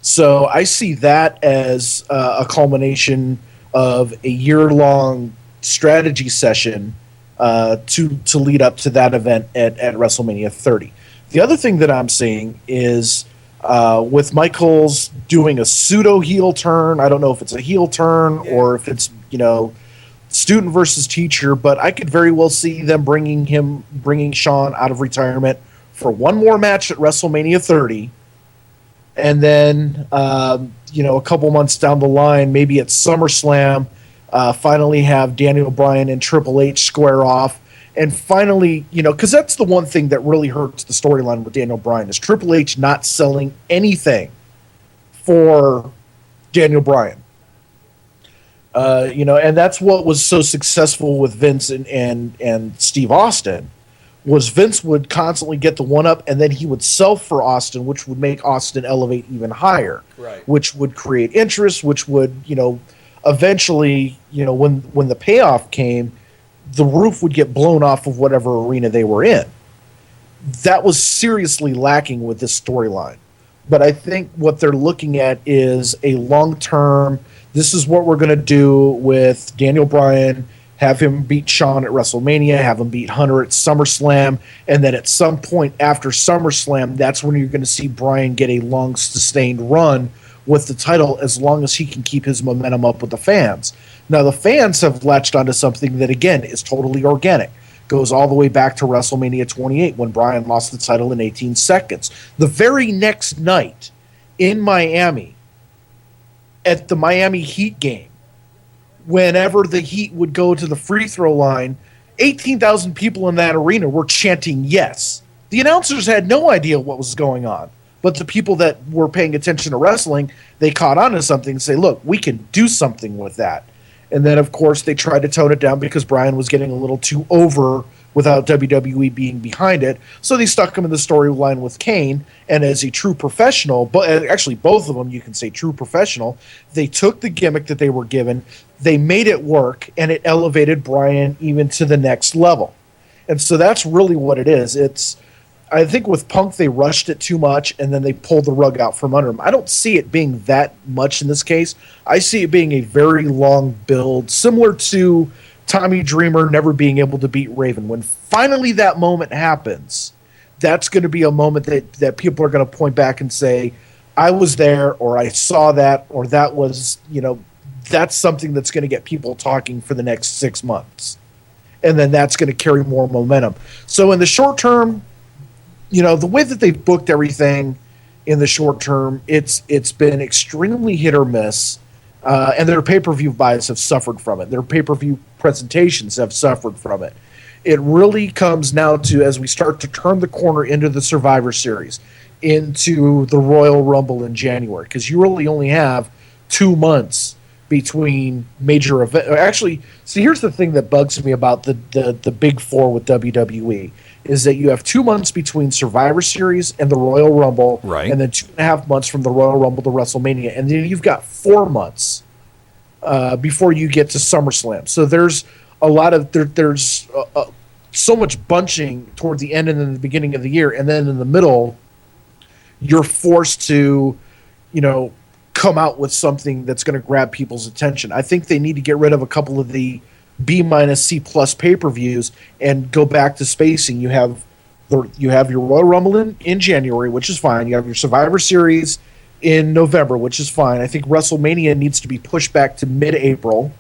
So I see that as a culmination of a year-long strategy session to lead up to that event at WrestleMania 30. The other thing that I'm seeing is with Michaels doing a pseudo heel turn. I don't know if it's a heel turn or if it's, student versus teacher, but I could very well see them bringing Shawn out of retirement for one more match at WrestleMania 30. And then, a couple months down the line, maybe at SummerSlam, finally have Daniel Bryan and Triple H square off. And finally, because that's the one thing that really hurts the storyline with Daniel Bryan, is Triple H not selling anything for Daniel Bryan. And that's what was so successful with Vince and Steve Austin, was Vince would constantly get the one up, and then he would sell for Austin, which would make Austin elevate even higher, right? Which would create interest, which would, eventually, when the payoff came, the roof would get blown off of whatever arena they were in. That was seriously lacking with this storyline. But I think what they're looking at is a long-term, this is what we're going to do with Daniel Bryan, have him beat Shawn at WrestleMania, have him beat Hunter at SummerSlam, and then at some point after SummerSlam, that's when you're going to see Bryan get a long, sustained run with the title, as long as he can keep his momentum up with the fans. Now, the fans have latched onto something that, again, is totally organic. Goes all the way back to WrestleMania 28 when Bryan lost the title in 18 seconds. The very next night in Miami, at the Miami Heat game, whenever the Heat would go to the free throw line, 18,000 people in that arena were chanting yes. The announcers had no idea what was going on, but the people that were paying attention to wrestling, they caught on to something and say, look, we can do something with that. And then, of course, they tried to tone it down because Bryan was getting a little too over without WWE being behind it. So they stuck him in the storyline with Kane. And as a true professional, but actually both of them, you can say true professional, they took the gimmick that they were given, they made it work, and it elevated Bryan even to the next level. And so that's really what it is. I think with Punk, they rushed it too much, and then they pulled the rug out from under him. I don't see it being that much in this case. I see it being a very long build, similar to Tommy Dreamer never being able to beat Raven. When finally that moment happens, that's going to be a moment that people are going to point back and say, I was there, or I saw that, or that was, that's something that's going to get people talking for the next 6 months. And then that's going to carry more momentum. So in the short term, the way that they've booked everything in the short term, it's been extremely hit or miss, and their pay-per-view buys have suffered from it. Their pay-per-view presentations have suffered from it. It really comes now to, as we start to turn the corner into the Survivor Series, into the Royal Rumble in January, because you really only have 2 months between major events. Actually, see, here's the thing that bugs me about the Big Four with WWE, is that you have 2 months between Survivor Series and the Royal Rumble, right, and then 2.5 months from the Royal Rumble to WrestleMania, and then you've got 4 months before you get to SummerSlam. So there's a lot of there's so much bunching toward the end and then the beginning of the year, and then in the middle, you're forced to, come out with something that's going to grab people's attention. I think they need to get rid of a couple of the B-, C+ pay-per-views and go back to spacing. You have your Royal Rumble in January, which is fine. You have your Survivor Series in November, which is fine. I think WrestleMania needs to be pushed back to mid-April,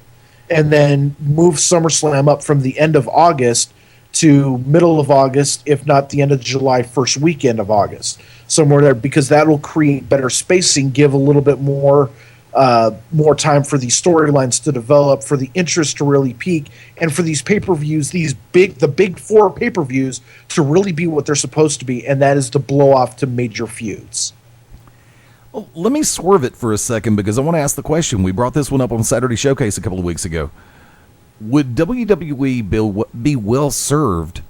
and then move SummerSlam up from the end of August to middle of August, if not the end of July, first weekend of August, somewhere there, because that will create better spacing, give a little bit more time for these storylines to develop, for the interest to really peak, and for these pay-per-views, the big four pay-per-views, to really be what they're supposed to be, and that is to blow off to major feuds. Well, let me swerve it for a second, because I want to ask the question. We brought this one up on Saturday Showcase a couple of weeks ago. Would WWE be well served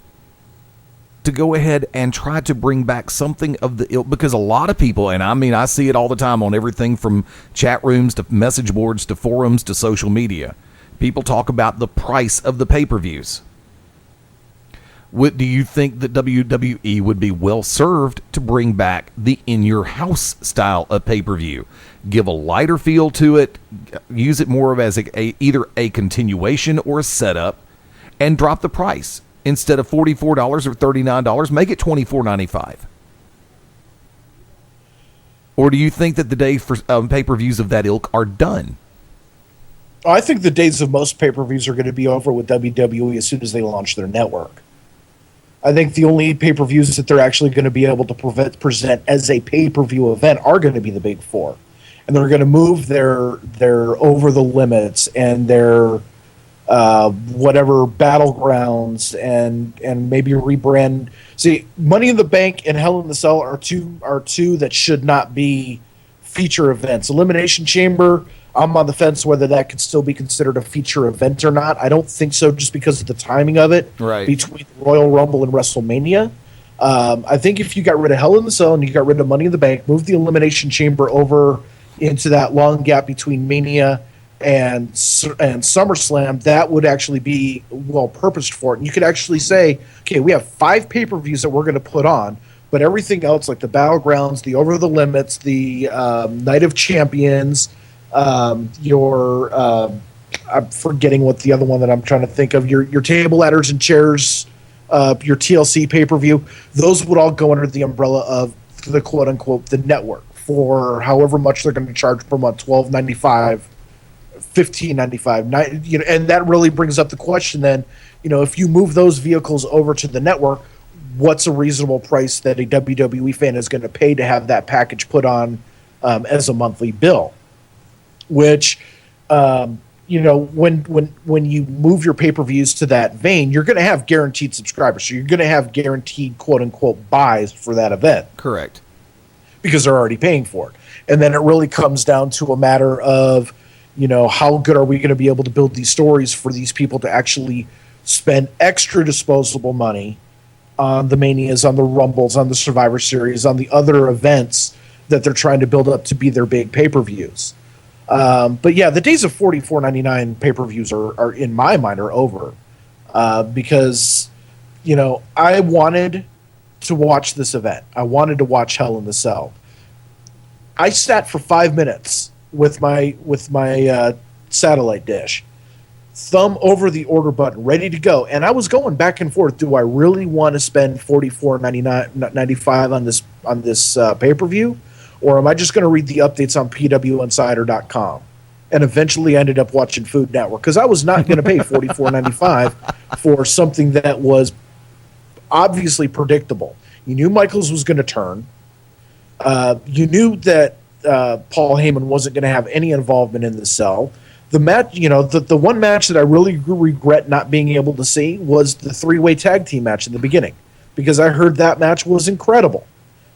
to go ahead and try to bring back something of the ilk? Because a lot of people, and I mean, I see it all the time on everything from chat rooms to message boards to forums to social media. People talk about the price of the pay-per-views. Do you think that WWE would be well served to bring back the in-your-house style of pay-per-view? Give a lighter feel to it, use it more of as either a continuation or a setup, and drop the price. Instead of $44 or $39, make it $24.95. Or do you think that the day for pay-per-views of that ilk are done? I think the days of most pay-per-views are going to be over with WWE as soon as they launch their network. I think the only pay-per-views that they're actually going to be able to present as a pay-per-view event are going to be the big four. And they're going to move their over the limits and their whatever battlegrounds and maybe rebrand. See, Money in the Bank and Hell in the Cell are two that should not be feature events. Elimination Chamber, I'm on the fence whether that could still be considered a feature event or not. I don't think so, just because of the timing of it between Royal Rumble and WrestleMania. I think if you got rid of Hell in the Cell and you got rid of Money in the Bank, move the Elimination Chamber over into that long gap between Mania and SummerSlam, that would actually be well purposed for it. And you could actually say, okay, we have 5 pay-per-views that we're going to put on, but everything else, like the Battlegrounds, the Over the Limits, the Night of Champions, I'm forgetting what the other one that I'm trying to think of, your table, ladders, and chairs, your TLC pay-per-view, those would all go under the umbrella of the quote-unquote the network for however much they're going to charge per month, $12.95, $15.95, and that really brings up the question then, if you move those vehicles over to the network, what's a reasonable price that a WWE fan is going to pay to have that package put on as a monthly bill? Which, when you move your pay-per-views to that vein, you're going to have guaranteed subscribers. So you're going to have guaranteed quote-unquote buys for that event. Correct. Because they're already paying for it. And then it really comes down to a matter of, how good are we going to be able to build these stories for these people to actually spend extra disposable money on the Manias, on the Rumbles, on the Survivor Series, on the other events that they're trying to build up to be their big pay-per-views. But yeah, the days of $44.99 pay-per-views are in my mind are over, because I wanted to watch this event. I wanted to watch Hell in the Cell. I sat for 5 minutes with my satellite dish, thumb over the order button, ready to go, and I was going back and forth. Do I really want to spend $44.95 on this pay-per-view? Or am I just going to read the updates on pwinsider.com? And eventually ended up watching Food Network, because I was not going to pay $44.95 for something that was obviously predictable. You knew Michaels was going to turn. You knew that Paul Heyman wasn't going to have any involvement in the cell. The match, the one match that I really regret not being able to see was the 3-way tag team match in the beginning, because I heard that match was incredible.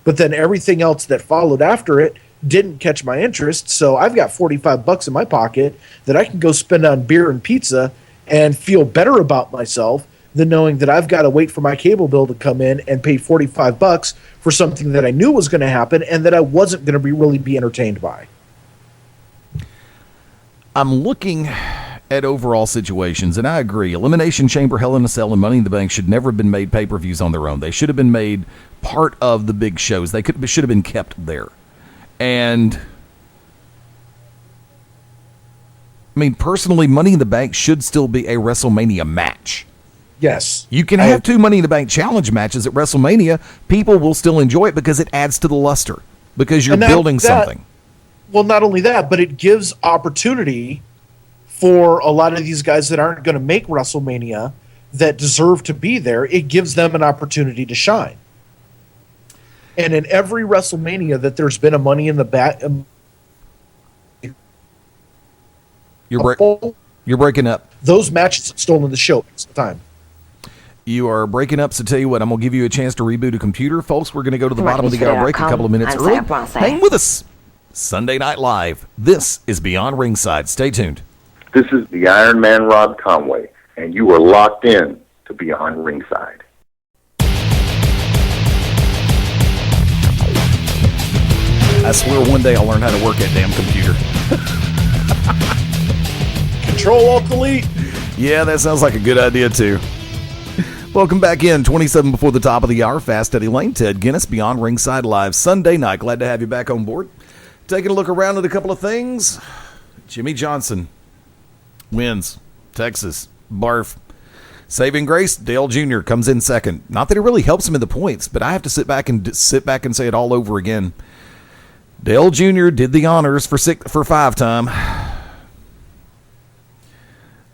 But then everything else that followed after it didn't catch my interest, so I've got $45 in my pocket that I can go spend on beer and pizza and feel better about myself than knowing that I've got to wait for my cable bill to come in and pay $45 for something that I knew was going to happen and that I wasn't going to really be entertained by. I'm looking at overall situations, and I agree. Elimination Chamber, Hell in a Cell, and Money in the Bank should never have been made pay-per-views on their own. They should have been made part of the big shows. They should have been kept there. And personally, Money in the Bank should still be a WrestleMania match. Yes. You can have 2 Money in the Bank challenge matches at WrestleMania. People will still enjoy it because it adds to the luster, because you're building something. Well, not only that, but it gives opportunity for a lot of these guys that aren't going to make WrestleMania that deserve to be there. It gives them an opportunity to shine. And in every WrestleMania that there's been a Money in the Bank, you're breaking up. Those matches have stolen the show most of the time. You are breaking up, so tell you what, I'm going to give you a chance to reboot a computer. Folks, we're going to go to the bottom of the hour break a couple of minutes early. Hang with us. Sunday Night Live. This is Beyond Ringside. Stay tuned. This is the Iron Man Rob Conway, and you are locked in to Beyond Ringside. I swear one day I'll learn how to work that damn computer. Control-Alt-Delete. Yeah, that sounds like a good idea, too. Welcome back in. 27 before the top of the hour. Fast Eddie Layne, Ted Guinness, Beyond Ringside Live. Sunday night. Glad to have you back on board. Taking a look around at a couple of things. Jimmy Johnson wins. Texas. Barf. Saving grace, Dale Jr. comes in second. Not that it really helps him in the points, but I have to sit back and say it all over again. Dale Jr. did the honors for 5 time.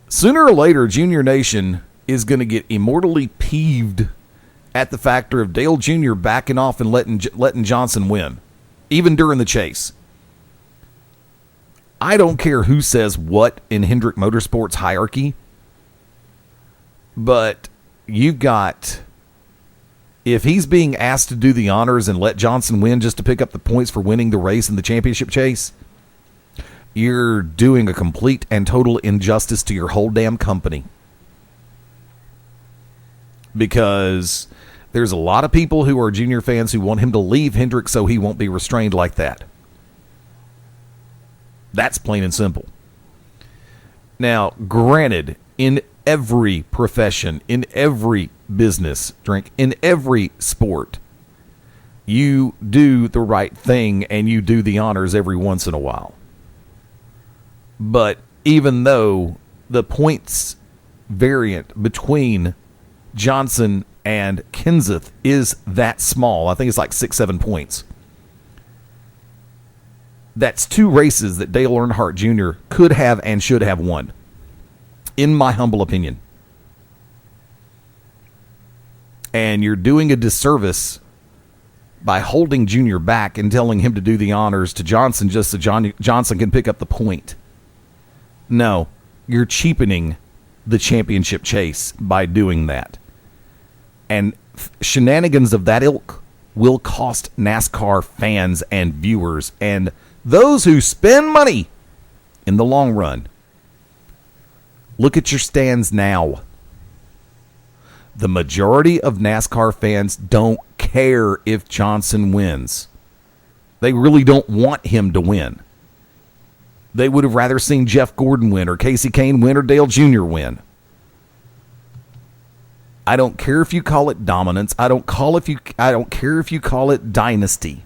Sooner or later, Junior Nation is going to get immortally peeved at the factor of Dale Jr. backing off and letting Johnson win, even during the chase. I don't care who says what in Hendrick Motorsports hierarchy, but you've got If he's being asked to do the honors and let Johnson win just to pick up the points for winning the race in the championship chase, you're doing a complete and total injustice to your whole damn company. Because there's a lot of people who are Junior fans who want him to leave Hendrick so he won't be restrained like that. That's plain and simple. Now, granted, in every profession, in every business, in every sport, you do the right thing and you do the honors every once in a while. But even though the points variant between Johnson and Kenseth is that small, I think it's like 6-7 points. That's 2 races that Dale Earnhardt Jr. could have and should have won, in my humble opinion. And you're doing a disservice by holding Junior back and telling him to do the honors to Johnson just so Johnson can pick up the point. No, you're cheapening the championship chase by doing that. And shenanigans of that ilk will cost NASCAR fans and viewers and those who spend money in the long run. Look at your stands now. The majority of NASCAR fans don't care if Johnson wins. They really don't want him to win. They would have rather seen Jeff Gordon win or Casey Kane win or Dale Jr. win. I don't care if you call it dominance. I don't care if you call it dynasty.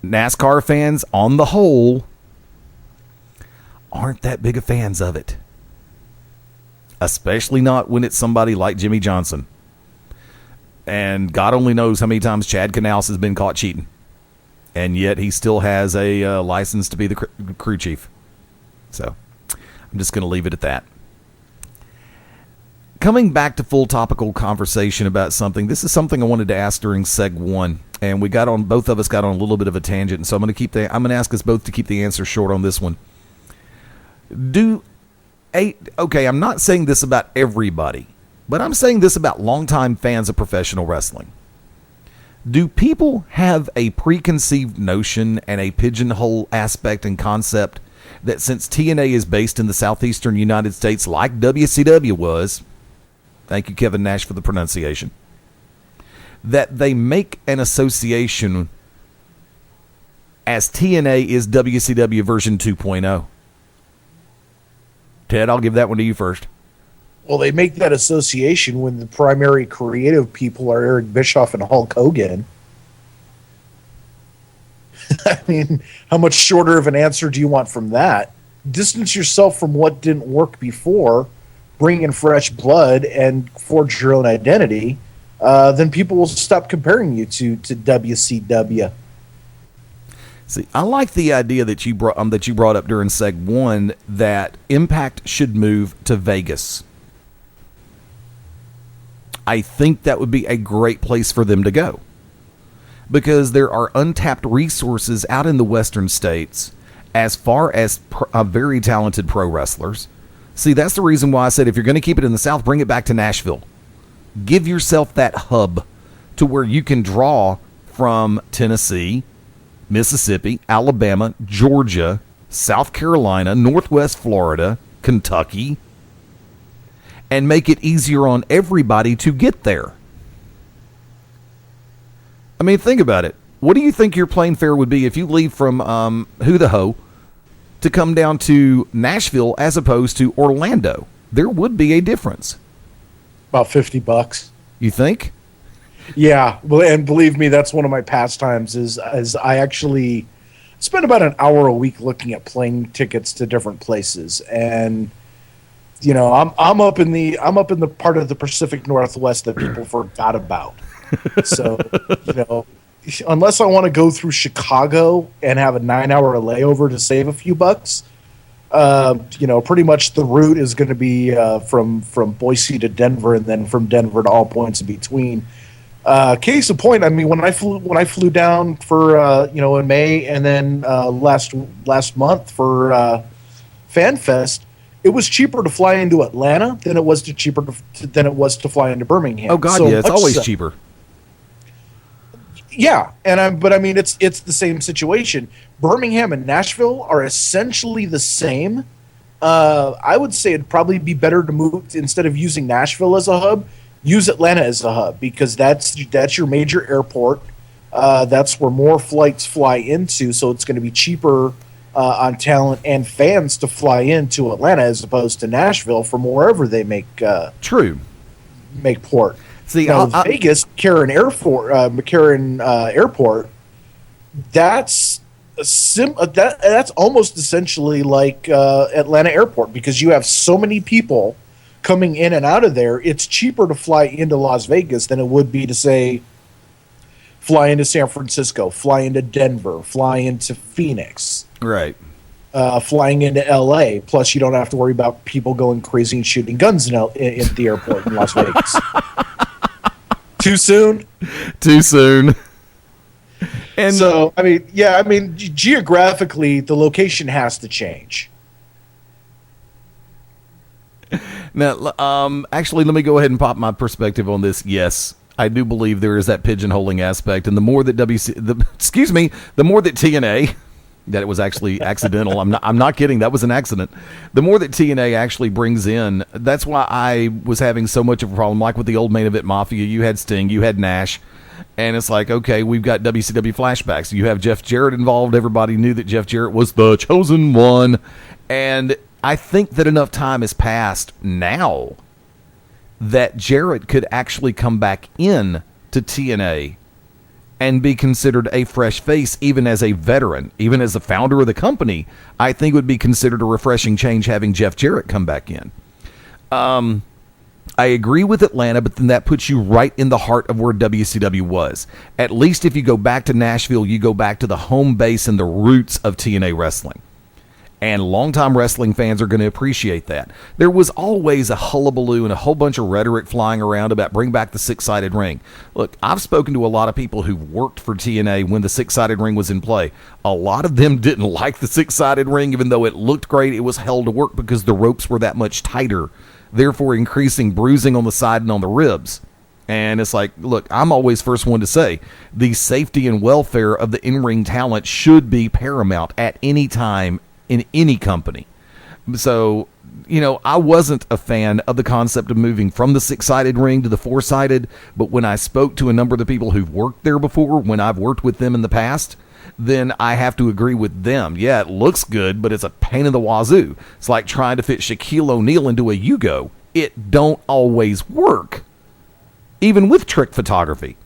NASCAR fans, on the whole, aren't that big of fans of it. Especially not when it's somebody like Jimmy Johnson. And God only knows how many times Chad Canals has been caught cheating. And yet he still has a license to be the crew chief. So I'm just going to leave it at that. Coming back to full topical conversation about something, this is something I wanted to ask during Seg 1, and both of us got on a little bit of a tangent, and so I'm going to ask us both to keep the answer short on this one. Okay, I'm not saying this about everybody, but I'm saying this about longtime fans of professional wrestling. Do people have a preconceived notion and a pigeonhole aspect and concept that since TNA is based in the southeastern United States like WCW was, thank you, Kevin Nash, for the pronunciation, that they make an association as TNA is WCW version 2.0? Ted, I'll give that one to you first. Well, they make that association when the primary creative people are Eric Bischoff and Hulk Hogan. I mean, how much shorter of an answer do you want from that? Distance yourself from what didn't work before, bring in fresh blood, and forge your own identity. Then people will stop comparing you to WCW. See, I like the idea that you brought up during Seg 1 that Impact should move to Vegas. I think that would be a great place for them to go because there are untapped resources out in the western states as far as very talented pro wrestlers. See, that's the reason why I said if you're going to keep it in the South, bring it back to Nashville. Give yourself that hub to where you can draw from Tennessee, Mississippi, Alabama, Georgia, South Carolina, Northwest Florida, Kentucky, and make it easier on everybody to get there. I mean, think about it. What do you think your plane fare would be if you leave from Who the Ho to come down to Nashville as opposed to Orlando? There would be a difference. About $50. You think? Yeah, and believe me, that's one of my pastimes. Is I actually spend about an hour a week looking at plane tickets to different places, and you know, I'm up in the part of the Pacific Northwest that people forgot about. So, you know, unless I want to go through Chicago and have a 9-hour layover to save a few bucks, you know, pretty much the route is going to be from Boise to Denver, and then from Denver to all points in between. Case in point, I mean, when I flew down for you know, in May, and then last month for FanFest, it was cheaper to fly into Atlanta than it was to fly into Birmingham. Oh God, yeah, it's always cheaper. Yeah, but I mean, it's the same situation. Birmingham and Nashville are essentially the same. I would say it'd probably be better to move instead of using Nashville as a hub, use Atlanta as a hub because that's your major airport. That's where more flights fly into, so it's going to be cheaper on talent and fans to fly into Atlanta as opposed to Nashville from wherever they make port. See, now, Vegas, McCarran Airport, that's that's almost essentially like Atlanta Airport because you have so many people coming in and out of there. It's cheaper to fly into Las Vegas than it would be to say fly into San Francisco, fly into Denver, fly into Phoenix, right? Flying into LA. Plus, you don't have to worry about people going crazy and shooting guns in the airport in Las Vegas. Too soon? Too soon. And so, geographically, the location has to change. Now, actually, let me go ahead and pop my perspective on this. Yes, I do believe there is that pigeonholing aspect, and the more that the more that TNA, that it was actually accidental. I'm not kidding. That was an accident. The more that TNA actually brings in, that's why I was having so much of a problem. Like with the old Main Event Mafia, you had Sting, you had Nash, and it's like, okay, we've got WCW flashbacks. You have Jeff Jarrett involved. Everybody knew that Jeff Jarrett was the chosen one, and I think that enough time has passed now that Jarrett could actually come back in to TNA and be considered a fresh face, even as a veteran, even as the founder of the company. I think would be considered a refreshing change having Jeff Jarrett come back in. I agree with Atlanta, but then that puts you right in the heart of where WCW was. At least if you go back to Nashville, you go back to the home base and the roots of TNA Wrestling. And longtime wrestling fans are going to appreciate that. There was always a hullabaloo and a whole bunch of rhetoric flying around about bring back the six-sided ring. Look, I've spoken to a lot of people who worked for TNA when the six-sided ring was in play. A lot of them didn't like the six-sided ring, even though it looked great. It was held to work because the ropes were that much tighter, therefore increasing bruising on the side and on the ribs. And it's like, look, I'm always first one to say the safety and welfare of the in-ring talent should be paramount at any time in any company. So, I wasn't a fan of the concept of moving from the six-sided ring to the four-sided, but when I spoke to a number of the people who've worked there before, when I've worked with them in the past, then I have to agree with them. Yeah, it looks good, but it's a pain in the wazoo. It's like trying to fit Shaquille O'Neal into a Yugo. It don't always work, even with trick photography,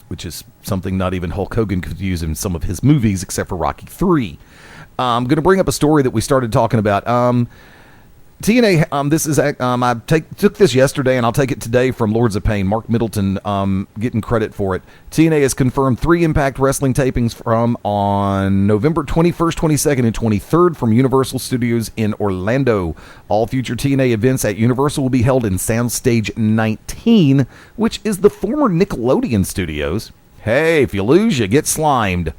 which is something not even Hulk Hogan could use in some of his movies except for Rocky III. I'm going to bring up a story that we started talking about. TNA, this is I took this yesterday, and I'll take it today from Lords of Pain. Mark Middleton getting credit for it. TNA has confirmed 3 Impact Wrestling tapings from on November 21st, 22nd, and 23rd from Universal Studios in Orlando. All future TNA events at Universal will be held in Soundstage 19, which is the former Nickelodeon Studios. Hey, if you lose, you get slimed.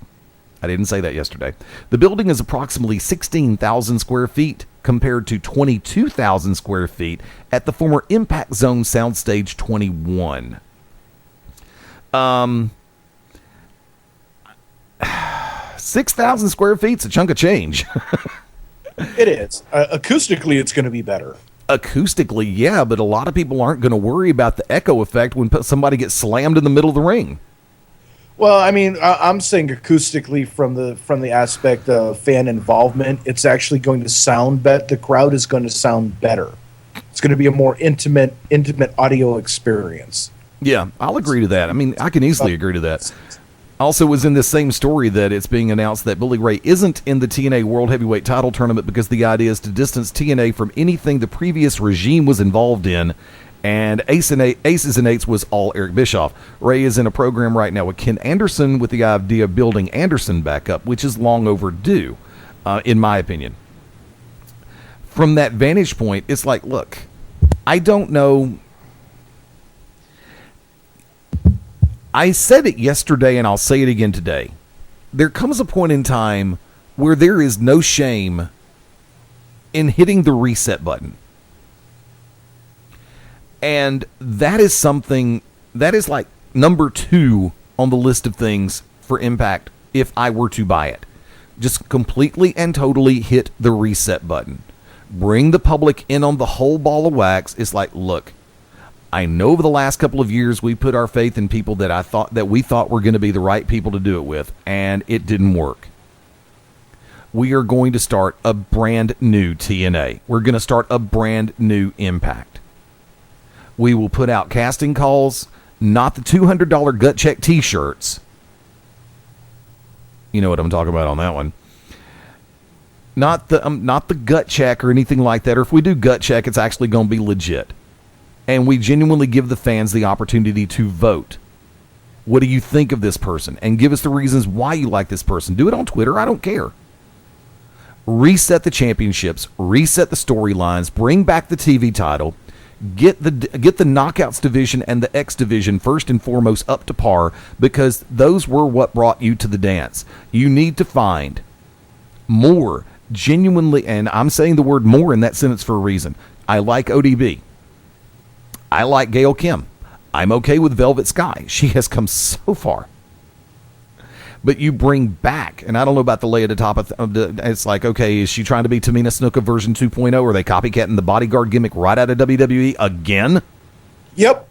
I didn't say that yesterday. The building is approximately 16,000 square feet compared to 22,000 square feet at the former Impact Zone Soundstage 21. 6,000 square feet's a chunk of change. It is. Acoustically, it's going to be better. Acoustically, yeah, but a lot of people aren't going to worry about the echo effect when somebody gets slammed in the middle of the ring. Well, I mean, I'm saying acoustically from the aspect of fan involvement, it's actually going to sound better. The crowd is going to sound better. It's going to be a more intimate audio experience. Yeah, I'll agree to that. I mean, I can easily agree to that. Also, was in this same story that it's being announced that Bully Ray isn't in the TNA World Heavyweight Title Tournament because the idea is to distance TNA from anything the previous regime was involved in. And Aces and Eights was all Eric Bischoff. Ray is in a program right now with Ken Anderson with the idea of building Anderson back up, which is long overdue, in my opinion. From that vantage point, it's like, look, I don't know. I said it yesterday and I'll say it again today. There comes a point in time where there is no shame in hitting the reset button. And that is something that is like number 2 on the list of things for Impact if I were to buy it. Just completely and totally hit the reset button. Bring the public in on the whole ball of wax. It's like, look, I know over the last couple of years we put our faith in people that we thought were going to be the right people to do it with, and it didn't work. We are going to start a brand new TNA. We're going to start a brand new Impact. We will put out casting calls, not the $200 gut check t-shirts. You know what I'm talking about on that one. Not the gut check or anything like that. Or if we do gut check, it's actually going to be legit. And we genuinely give the fans the opportunity to vote. What do you think of this person? And give us the reasons why you like this person. Do it on Twitter. I don't care. Reset the championships. Reset the storylines. Bring back the TV title. Get the Knockouts division and the X division first and foremost up to par, because those were what brought you to the dance. You need to find more genuinely, and I'm saying the word more in that sentence for a reason. I like ODB. I like Gail Kim. I'm okay with Velvet Sky. She has come so far. But you bring back, and I don't know about the lay at the top of it's like, okay, is she trying to be Tamina Snuka version 2.0? Or are they copycatting the bodyguard gimmick right out of WWE again? Yep.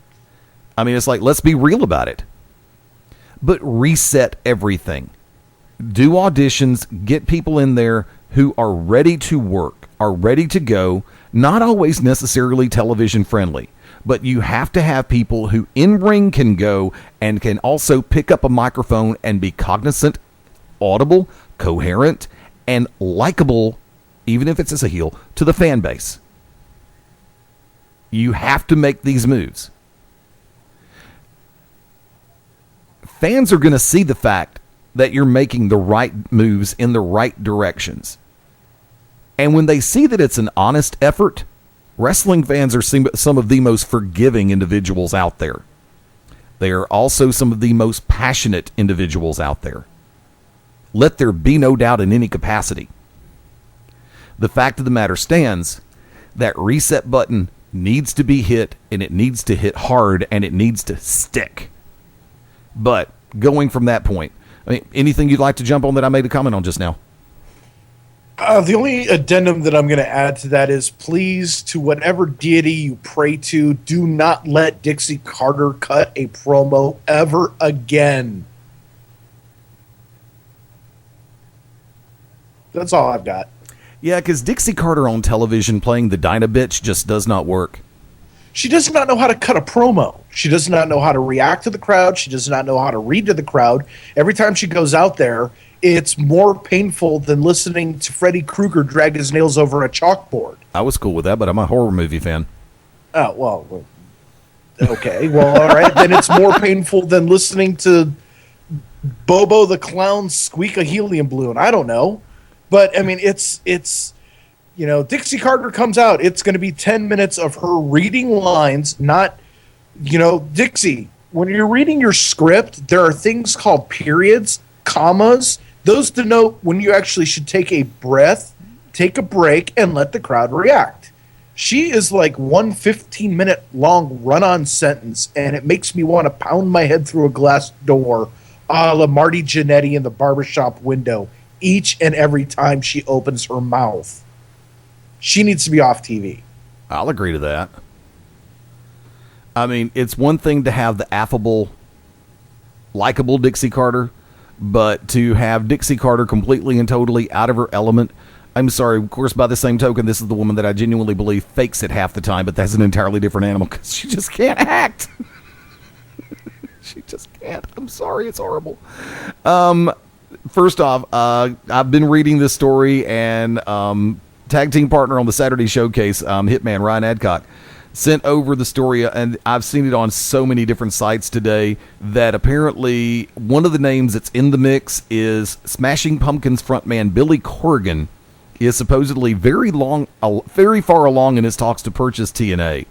I mean, it's like, let's be real about it. But reset everything. Do auditions, get people in there who are ready to work, are ready to go, not always necessarily television friendly. But you have to have people who in-ring can go and can also pick up a microphone and be cognizant, audible, coherent, and likable, even if it's as a heel, to the fan base. You have to make these moves. Fans are going to see the fact that you're making the right moves in the right directions. And when they see that it's an honest effort, wrestling fans are some of the most forgiving individuals out there. They are also some of the most passionate individuals out there. Let there be no doubt in any capacity. The fact of the matter stands, that reset button needs to be hit, and it needs to hit hard, and it needs to stick. But going from that point, I mean, anything you'd like to jump on that I made a comment on just now? The only addendum that I'm going to add to that is, please, to whatever deity you pray to, do not let Dixie Carter cut a promo ever again. That's all I've got. Yeah, because Dixie Carter on television playing the Dyna bitch just does not work. She does not know how to cut a promo. She does not know how to react to the crowd. She does not know how to read to the crowd. Every time she goes out there, it's more painful than listening to Freddy Krueger drag his nails over a chalkboard. I was cool with that, but I'm a horror movie fan. Oh, well, okay. Well, all right. Then it's more painful than listening to Bobo the Clown squeak a helium balloon. I don't know. But, I mean, it's you know, Dixie Carter comes out. It's going to be 10 minutes of her reading lines, not, you know, Dixie, when you're reading your script, there are things called periods, commas. Those denote when you actually should take a breath, take a break, and let the crowd react. She is like one 15-minute long run-on sentence, and it makes me want to pound my head through a glass door a la Marty Jannetty in the barbershop window each and every time she opens her mouth. She needs to be off TV. I'll agree to that. I mean, it's one thing to have the affable, likable Dixie Carter, but to have Dixie Carter completely and totally out of her element, I'm sorry, of course, by the same token, this is the woman that I genuinely believe fakes it half the time, but that's an entirely different animal because she just can't act. She just can't. I'm sorry, it's horrible. First off, I've been reading this story, and tag team partner on the Saturday Showcase, Hitman Ryan Adcock, sent over the story, and I've seen it on so many different sites today, that apparently one of the names that's in the mix is Smashing Pumpkins frontman Billy Corgan is supposedly very far along in his talks to purchase TNA.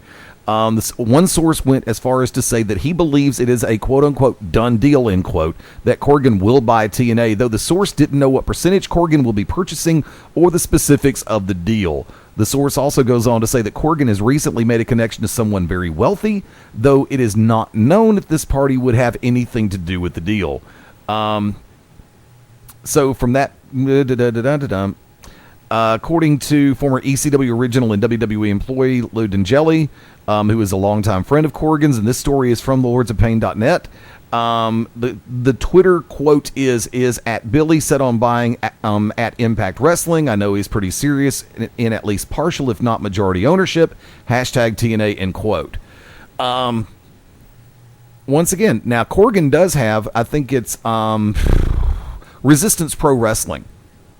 One source went as far as to say that he believes it is a quote-unquote done deal, end quote, that Corgan will buy TNA, though the source didn't know what percentage Corgan will be purchasing or the specifics of the deal. The source also goes on to say that Corgan has recently made a connection to someone very wealthy, though it is not known if this party would have anything to do with the deal. So from that, according to former ECW original and WWE employee Lou D'Angeli, who is a longtime friend of Corgan's, and this story is from lordsofpain.net. The Twitter quote is at Billy set on buying at Impact Wrestling. I know he's pretty serious in at least partial, if not majority ownership. Hashtag TNA, end quote. Once again, now Corgan does have, I think it's Resistance Pro Wrestling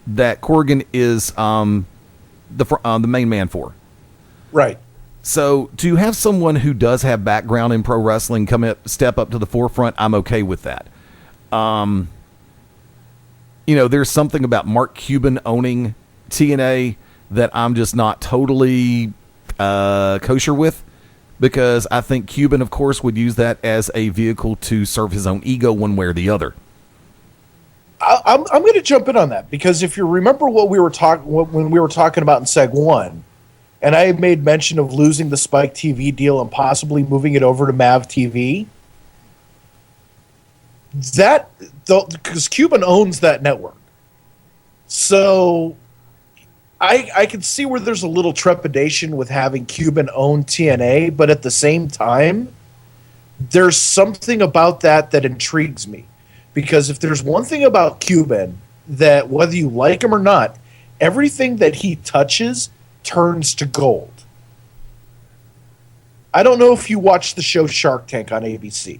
that Corgan is the main man for. Right. So to have someone who does have background in pro wrestling step up to the forefront, I'm okay with that. There's something about Mark Cuban owning TNA that I'm just not totally kosher with, because I think Cuban, of course, would use that as a vehicle to serve his own ego one way or the other. I'm going to jump in on that, because if you remember what we were when we were talking about in Seg 1, and I made mention of losing the Spike TV deal and possibly moving it over to Mav TV, because Cuban owns that network. So I can see where there's a little trepidation with having Cuban own TNA, but at the same time, there's something about that intrigues me. Because if there's one thing about Cuban, that whether you like him or not, everything that he touches turns to gold. I don't know if you watch the show Shark Tank on ABC.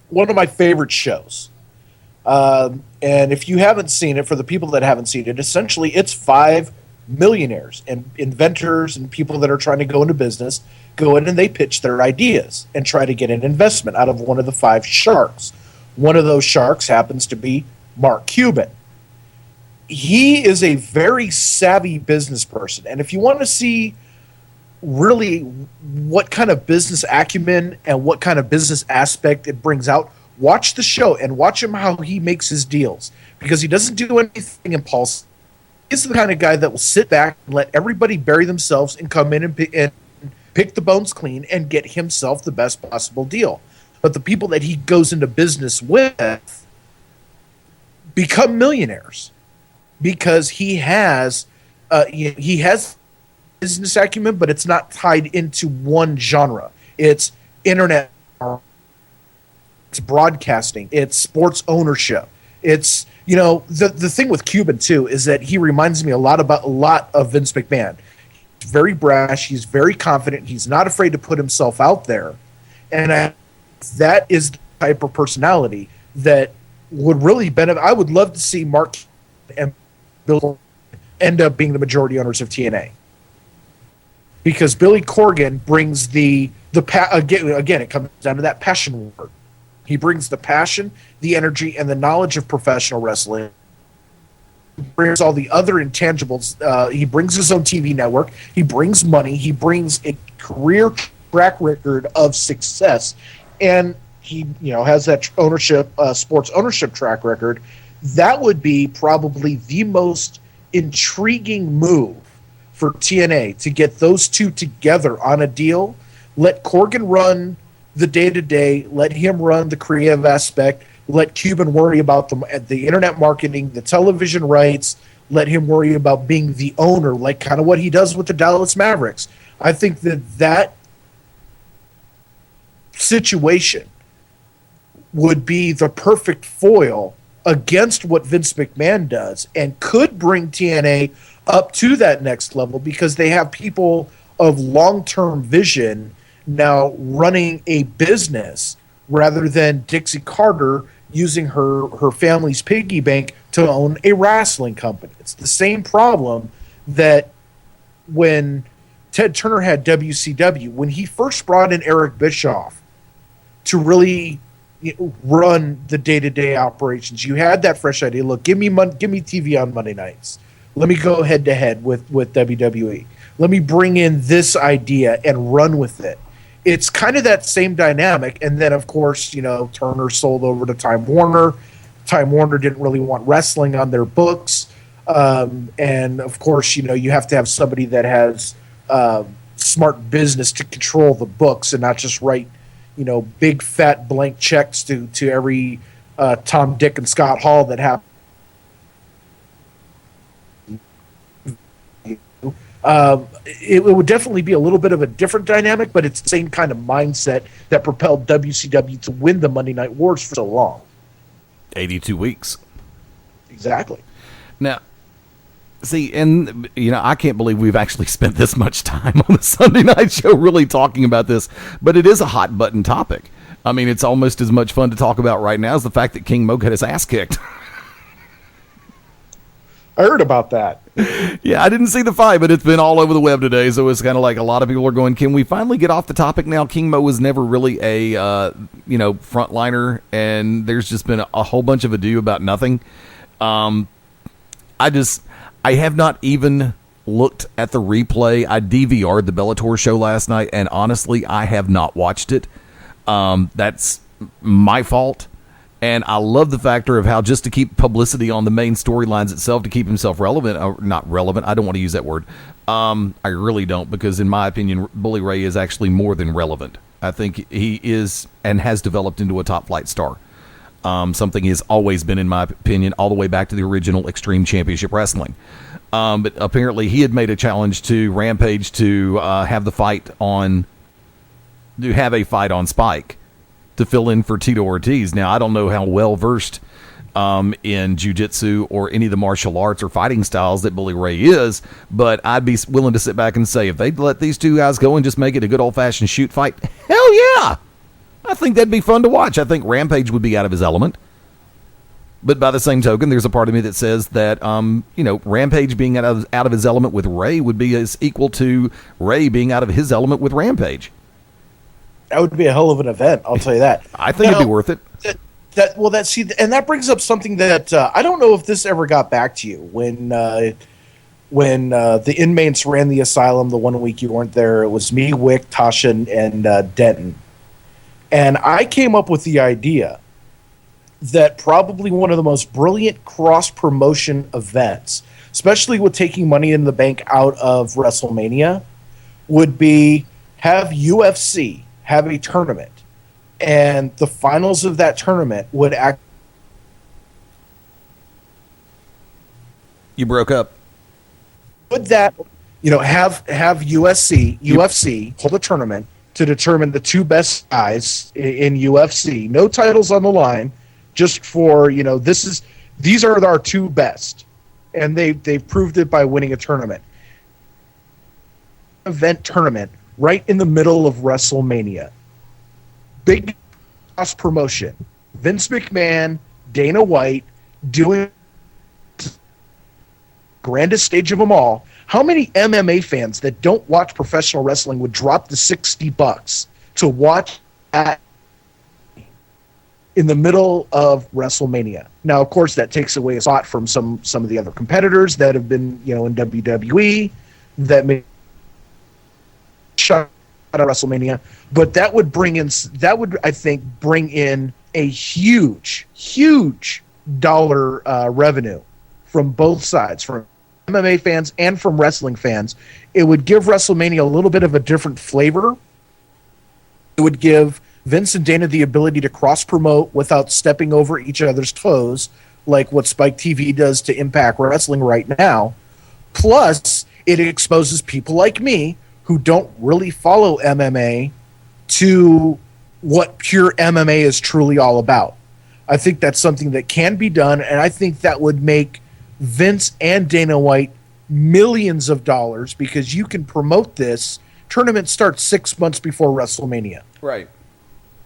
One of my favorite shows. And if you haven't seen it, for the people that haven't seen it, essentially it's 5 millionaires and inventors and people that are trying to go into business go in and they pitch their ideas and try to get an investment out of one of the 5 sharks. One of those sharks happens to be Mark Cuban. He is a very savvy business person. And if you want to see really what kind of business acumen and what kind of business aspect it brings out, watch the show and watch him how he makes his deals. Because he doesn't do anything impulsive. He's the kind of guy that will sit back and let everybody bury themselves and come in and pick the bones clean and get himself the best possible deal. But the people that he goes into business with become millionaires. Because he has business acumen, but it's not tied into one genre. It's internet, it's broadcasting, it's sports ownership. It's, the thing with Cuban too is that he reminds me a lot of Vince McMahon. He's very brash, he's very confident, he's not afraid to put himself out there, and that is the type of personality that would really benefit. I would love to see Mark and Bill end up being the majority owners of TNA, because Billy Corgan brings again it comes down to that passion word. He brings the passion, the energy, and the knowledge of professional wrestling. He brings all the other intangibles. He brings his own TV network. He brings money. He brings a career track record of success, and he has that sports ownership track record. That would be probably the most intriguing move for TNA, to get those two together on a deal. Let Corgan run the day-to-day. Let him run the creative aspect. Let Cuban worry about the internet marketing, the television rights. Let him worry about being the owner, like kind of what he does with the Dallas Mavericks. I think that situation would be the perfect foil against what Vince McMahon does, and could bring TNA up to that next level, because they have people of long-term vision now running a business, rather than Dixie Carter using her family's piggy bank to own a wrestling company. It's the same problem that when Ted Turner had WCW, when he first brought in Eric Bischoff to really run the day-to-day operations. You had that fresh idea. Look, give me TV on Monday nights. Let me go head-to-head with WWE. Let me bring in this idea and run with it. It's kind of that same dynamic. And then, of course, Turner sold over to Time Warner. Time Warner didn't really want wrestling on their books. And of course, you have to have somebody that has smart business to control the books and not just write, big fat blank checks to every Tom, Dick, and Scott Hall that have. It would definitely be a little bit of a different dynamic, but it's the same kind of mindset that propelled WCW to win the Monday Night Wars for so long. 82 weeks. Exactly. Now, see, and, I can't believe we've actually spent this much time on the Sunday night show really talking about this, but it is a hot button topic. I mean, it's almost as much fun to talk about right now as the fact that King Mo got his ass kicked. I heard about that. Yeah, I didn't see the fight, but it's been all over the web today, so it's kind of like a lot of people are going, can we finally get off the topic now? King Mo was never really a, frontliner, and there's just been a whole bunch of ado about nothing. I have not even looked at the replay. I DVR'd the Bellator show last night, and honestly, I have not watched it. That's my fault. And I love the factor of how, just to keep publicity on the main storylines itself, to keep himself relevant, or not relevant, I don't want to use that word. I really don't, because in my opinion, Bully Ray is actually more than relevant. I think he is and has developed into a top flight star. Something he has always been, in my opinion, all the way back to the original Extreme Championship Wrestling. But apparently he had made a challenge to Rampage to have a fight on Spike, to fill in for Tito Ortiz. Now, I don't know how well versed in jiu-jitsu or any of the martial arts or fighting styles that Bully Ray is, but I'd be willing to sit back and say, if they'd let these two guys go and just make it a good old-fashioned shoot fight, hell yeah! I think that'd be fun to watch. I think Rampage would be out of his element. But by the same token, there's a part of me that says that, Rampage being out of his element with Ray would be as equal to Ray being out of his element with Rampage. That would be a hell of an event, I'll tell you that. I think it'd be worth it. That brings up something that I don't know if this ever got back to you when the inmates ran the asylum the 1 week you weren't there. It was me, Wick, Tasha, and Denton, and I came up with the idea that probably one of the most brilliant cross promotion events, especially with taking Money in the Bank out of WrestleMania, would be have UFC have a tournament, and the finals of that tournament would act. You broke up. Would that, have UFC hold a tournament to determine the two best guys in UFC? No titles on the line, just for these are our two best, and they've proved it by winning a tournament. Event tournament. Right in the middle of WrestleMania. Big cross promotion. Vince McMahon, Dana White, doing grandest stage of them all. How many MMA fans that don't watch professional wrestling would drop the $60 to watch that in the middle of WrestleMania? Now, of course, that takes away a spot from some of the other competitors that have been, in WWE that may shut out of WrestleMania, but that would I think bring in a huge dollar revenue from both sides, from MMA fans and from wrestling fans. It would give WrestleMania a little bit of a different flavor. It would give Vince and Dana the ability to cross promote without stepping over each other's toes, like what Spike TV does to Impact Wrestling right now. Plus, it exposes people like me who don't really follow MMA to what pure MMA is truly all about. I think that's something that can be done, and I think that would make Vince and Dana White millions of dollars, because you can promote this. Tournament starts 6 months before WrestleMania. Right.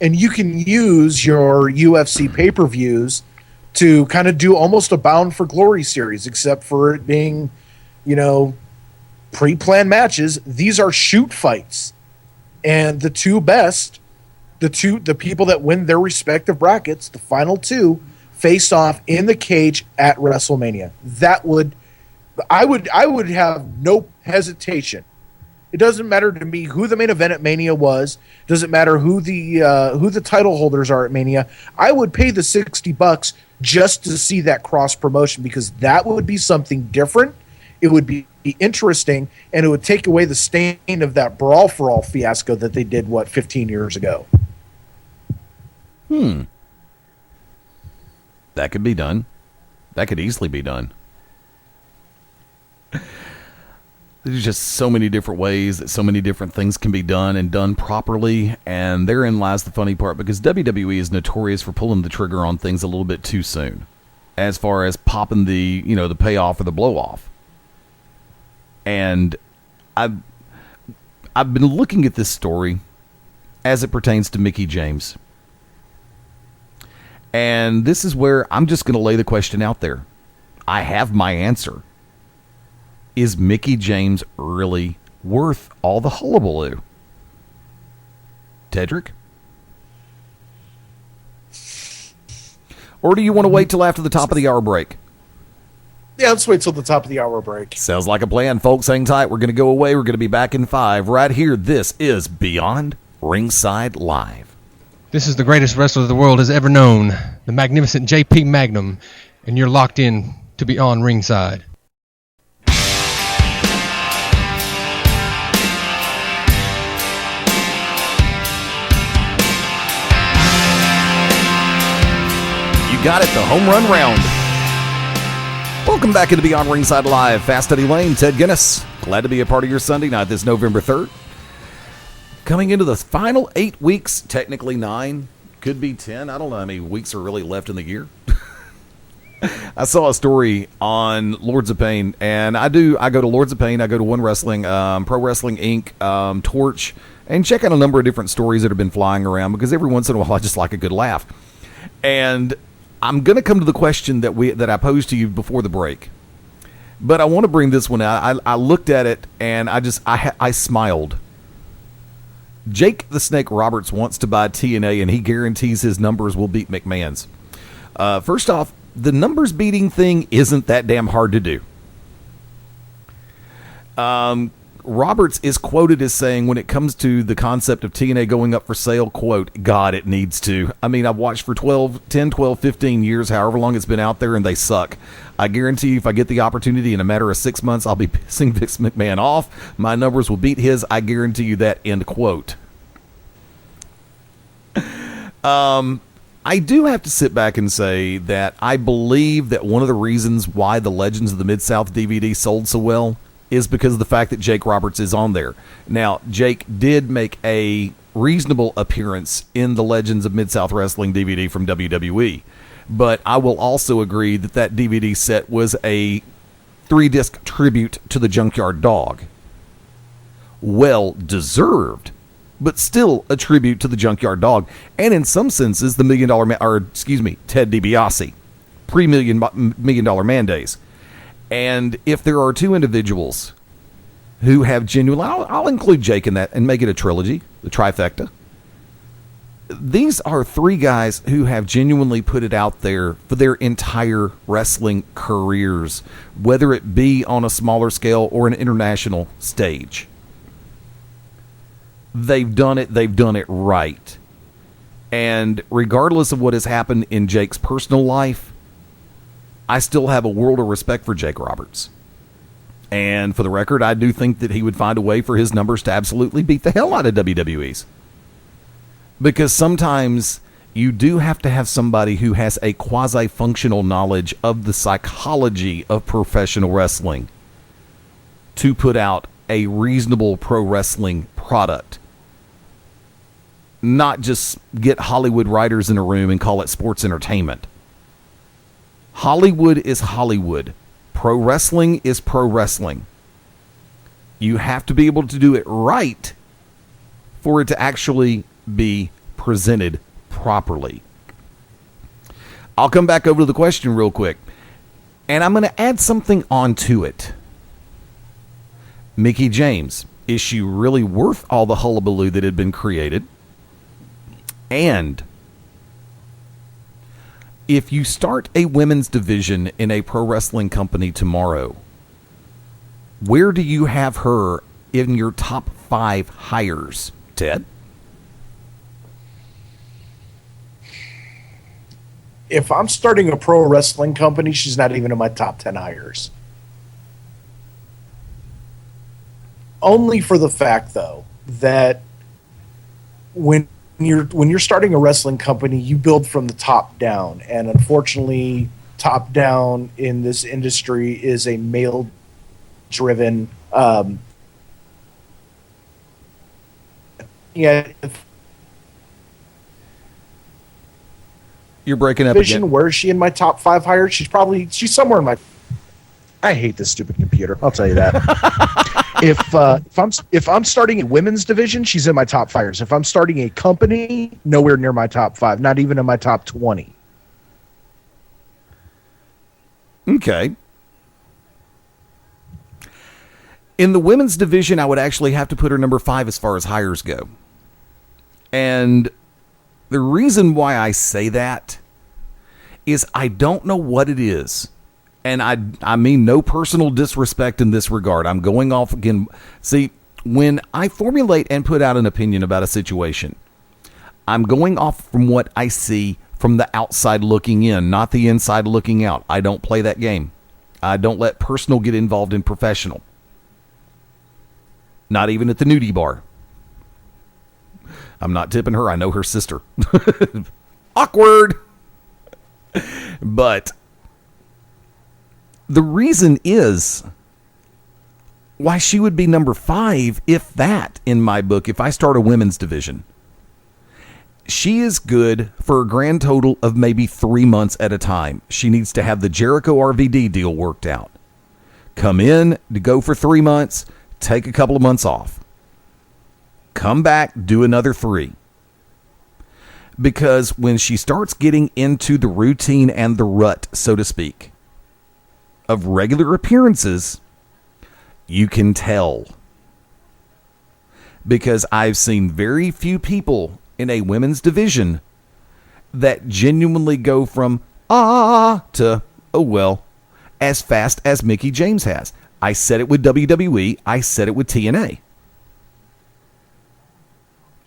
And you can use your UFC pay-per-views to kind of do almost a Bound for Glory series, except for it being, pre-planned matches. These are shoot fights, and the two best, the people that win their respective brackets, the final two, face off in the cage at WrestleMania. I would have no hesitation It doesn't matter to me who the main event at Mania was. It doesn't matter who the title holders are at Mania. I would pay the $60 just to see that cross promotion, because that would be something different. It would be interesting, and it would take away the stain of that Brawl for All fiasco that they did, 15 years ago. That could be done. That could easily be done. There's just so many different ways that so many different things can be done and done properly, and therein lies the funny part, because WWE is notorious for pulling the trigger on things a little bit too soon, as far as popping the payoff or the blow off. And I've been looking at this story as it pertains to Mickie James. And this is where I'm just going to lay the question out there. I have my answer. Is Mickie James really worth all the hullabaloo? Tedrick? Or do you want to wait till after the top of the hour break? Yeah, let's wait till the top of the hour break. Sounds like a plan, folks. Hang tight. We're going to go away. We're going to be back in 5 right here. This is Beyond Ringside Live. This is the greatest wrestler the world has ever known, the magnificent JP Magnum, and you're locked in to Beyond Ringside. You got it, the home run round. Welcome back into Beyond Ringside Live. Fast Eddie Layne, Ted Guinness. Glad to be a part of your Sunday night this November 3rd. Coming into the final 8 weeks, technically 9, could be 10. I don't know how many weeks are really left in the year. I saw a story on Lords of Pain, and I go to Lords of Pain, I go to One Wrestling, Pro Wrestling Inc., Torch, and check out a number of different stories that have been flying around, because every once in a while I just like a good laugh. And I'm going to come to the question that I posed to you before the break, but I want to bring this one out. I looked at it, and I smiled. Jake the Snake Roberts wants to buy TNA, and he guarantees his numbers will beat McMahon's. First off, the numbers beating thing isn't that damn hard to do. Roberts is quoted as saying, when it comes to the concept of TNA going up for sale, quote, God, it needs to. I mean, I've watched for 10, 12, 15 years, however long it's been out there, and they suck. I guarantee you, if I get the opportunity in a matter of 6 months, I'll be pissing Vince McMahon off. My numbers will beat his. I guarantee you that, end quote. I do have to sit back and say that I believe that one of the reasons why the Legends of the Mid-South DVD sold so well is because of the fact that Jake Roberts is on there. Now, Jake did make a reasonable appearance in the Legends of Mid-South Wrestling DVD from WWE, but I will also agree that that DVD set was a 3-disc tribute to the Junkyard Dog. Well deserved, but still a tribute to the Junkyard Dog, and in some senses, the Ted DiBiase, pre-Million Dollar Man days. And if there are two individuals who have genuine, I'll include Jake in that and make it a trilogy, the trifecta. These are 3 guys who have genuinely put it out there for their entire wrestling careers, whether it be on a smaller scale or an international stage. They've done it right. And regardless of what has happened in Jake's personal life, I still have a world of respect for Jake Roberts. And for the record, I do think that he would find a way for his numbers to absolutely beat the hell out of WWE's. Because sometimes you do have to have somebody who has a quasi-functional knowledge of the psychology of professional wrestling to put out a reasonable pro wrestling product. Not just get Hollywood writers in a room and call it sports entertainment. Hollywood is Hollywood. Pro wrestling is pro wrestling. You have to be able to do it right for it to actually be presented properly. I'll come back over to the question real quick, and I'm going to add something onto it. Mickie James, is she really worth all the hullabaloo that had been created? And if you start a women's division in a pro wrestling company tomorrow, where do you have her in your top 5 hires, Ted? If I'm starting a pro wrestling company, she's not even in my top 10 hires. Only for the fact, though, that when you're starting a wrestling company, you build from the top down, and unfortunately, top down in this industry is a male-driven. You're breaking up Vision, again. where is she in my top 5 hires? She's somewhere in my. I hate this stupid computer. I'll tell you that. If I'm starting a women's division, she's in my top 5 hires. If I'm starting a company, nowhere near my top 5, not even in my top 20. Okay. In the women's division, I would actually have to put her number 5 as far as hires go. And the reason why I say that is I don't know what it is. And I mean no personal disrespect in this regard. I'm going off again. See, when I formulate and put out an opinion about a situation, I'm going off from what I see from the outside looking in, not the inside looking out. I don't play that game. I don't let personal get involved in professional. Not even at the nudie bar. I'm not tipping her. I know her sister. Awkward. But the reason is why she would be number 5, if that, in my book, if I start a women's division. She is good for a grand total of maybe 3 months at a time. She needs to have the Jericho RVD deal worked out. Come in to go for 3 months, take a couple of months off. Come back, do another 3. Because when she starts getting into the routine and the rut, so to speak, of regular appearances, you can tell. Because I've seen very few people in a women's division that genuinely go from to oh well as fast as Mickie James has. I said it with WWE. I said it with TNA.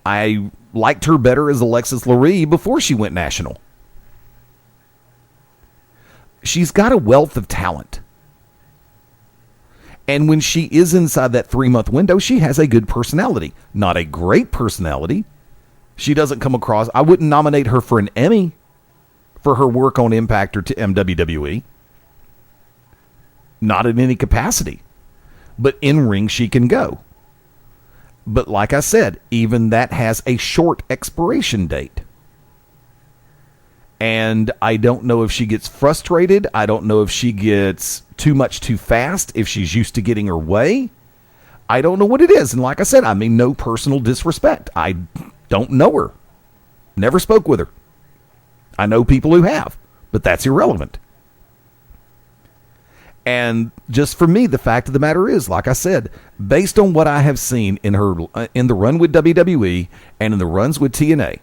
I liked her better as Alexis Lurie before she went national. She's got a wealth of talent. And when she is inside that 3-month window, she has a good personality. Not a great personality. She doesn't come across... I wouldn't nominate her for an Emmy for her work on Impact or WWE. Not in any capacity. But in ring, she can go. But like I said, even that has a short expiration date. And I don't know if she gets frustrated. I don't know if she gets too much too fast, if she's used to getting her way. I don't know what it is. And like I said, I mean no personal disrespect. I don't know her. Never spoke with her. I know people who have, but that's irrelevant. And just for me, the fact of the matter is, like I said, based on what I have seen in her in the run with WWE and in the runs with TNA,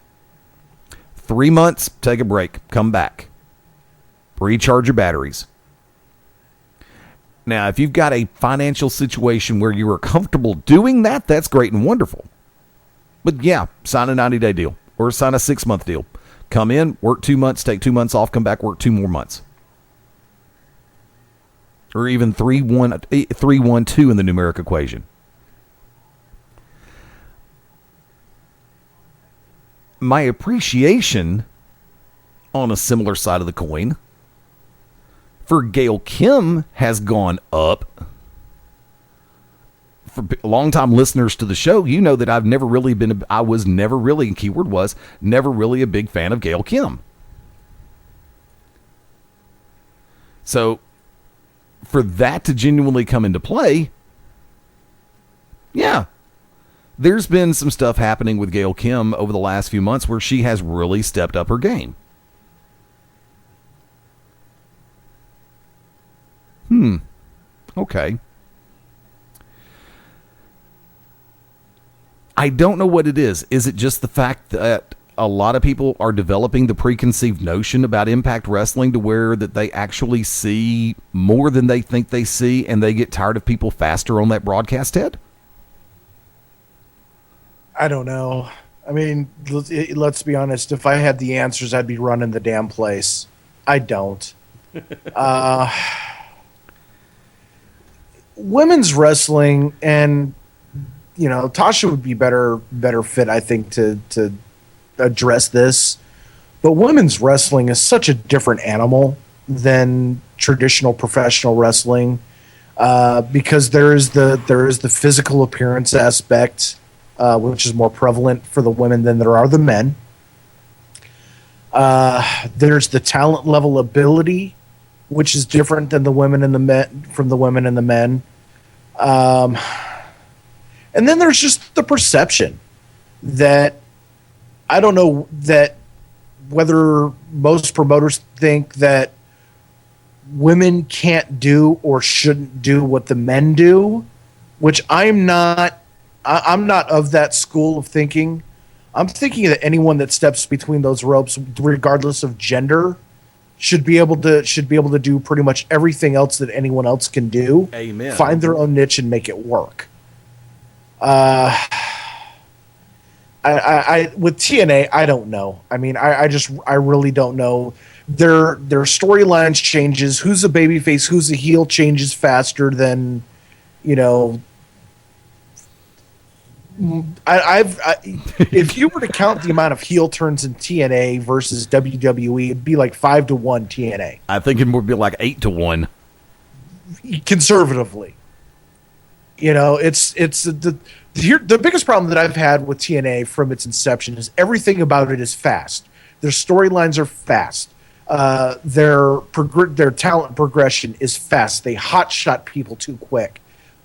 3 months, take a break, come back, recharge your batteries. Now, if you've got a financial situation where you are comfortable doing that, that's great and wonderful. But yeah, sign a 90-day deal or sign a 6-month deal. Come in, work 2 months, take 2 months off, come back, work 2 more months. Or even 3-1-2 in the numeric equation. My appreciation on a similar side of the coin for Gail Kim has gone up. For long-time listeners to the show, you know that I've never really been, I was never really, and keyword was, never really a big fan of Gail Kim. So, for that to genuinely come into play, yeah, there's been some stuff happening with Gail Kim over the last few months where she has really stepped up her game. Okay. I don't know what it is. Is it just the fact that a lot of people are developing the preconceived notion about Impact Wrestling to where that they actually see more than they think they see and they get tired of people faster on that broadcast head? I don't know. I mean, let's be honest. If I had the answers, I'd be running the damn place. I don't. Women's wrestling, and Tasha would be better fit, I think, to address this. But women's wrestling is such a different animal than traditional professional wrestling, because there is the physical appearance aspect, which is more prevalent for the women than there are the men. There's the talent level ability, which is different than the women and the men from the women and the men. And then there's just the perception that I don't know that whether most promoters think that women can't do or shouldn't do what the men do, which I'm not of that school of thinking. I'm thinking that anyone that steps between those ropes, regardless of gender, should be able to do pretty much everything else that anyone else can do. Amen. Find their own niche and make it work. I with TNA, I don't know. I mean, I really don't know. Their storylines changes. Who's a babyface? Who's a heel? Changes faster than, if you were to count the amount of heel turns in TNA versus WWE, it'd be like 5-1 TNA. I think it would be like 8-1. Conservatively. It's the biggest problem that I've had with TNA from its inception is everything about it is fast. Their storylines are fast. Their talent progression is fast. They hotshot people too quick.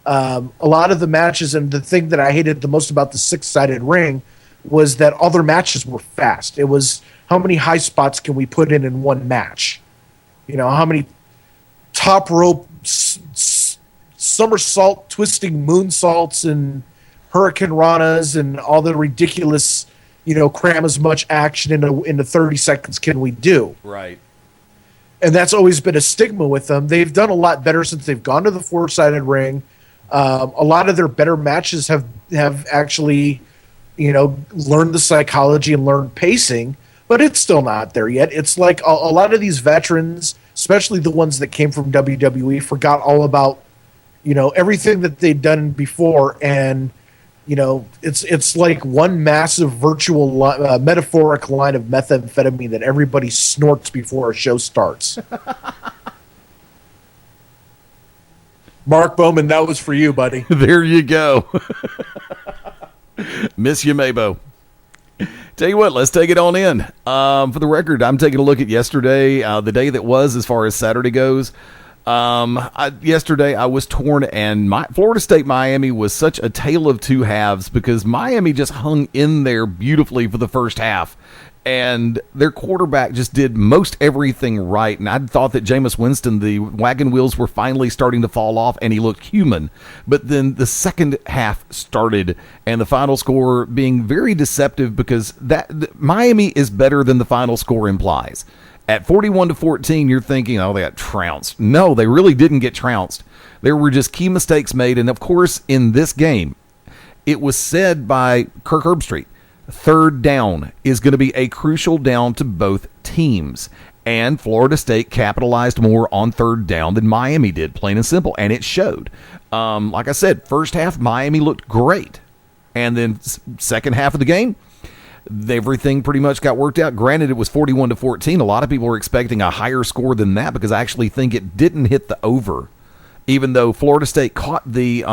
A lot of the matches, and the thing that I hated the most about the 6-sided ring was that all their matches were fast. It was, how many high spots can we put in one match? How many top rope somersault twisting moonsaults and hurricane ranas and all the ridiculous, cram as much action into 30 seconds can we do? Right. And that's always been a stigma with them. They've done a lot better since they've gone to the 4-sided ring. A lot of their better matches have actually, learned the psychology and learned pacing, but it's still not there yet. It's like a lot of these veterans, especially the ones that came from WWE, forgot all about, everything that they'd done before. And, it's like one massive virtual metaphoric line of methamphetamine that everybody snorts before a show starts. Mark Bowman, that was for you, buddy. There you go. Miss you, Mabo. Tell you what, let's take it on in. For the record, I'm taking a look at yesterday, the day that was as far as Saturday goes. Yesterday I was torn, and Florida State Miami was such a tale of two halves because Miami just hung in there beautifully for the first half. And their quarterback just did most everything right. And I thought that Jameis Winston, the wagon wheels were finally starting to fall off, and he looked human. But then the second half started, and the final score being very deceptive because Miami is better than the final score implies. At 41-14, you're thinking, oh, they got trounced. No, they really didn't get trounced. There were just key mistakes made. And, of course, in this game, it was said by Kirk Herbstreit, third down is going to be a crucial down to both teams. And Florida State capitalized more on third down than Miami did, plain and simple. And it showed. Like I said, first half, Miami looked great. And then second half of the game, everything pretty much got worked out. Granted, it was 41-14. A lot of people were expecting a higher score than that because I actually think it didn't hit the over. Even though Florida State caught the,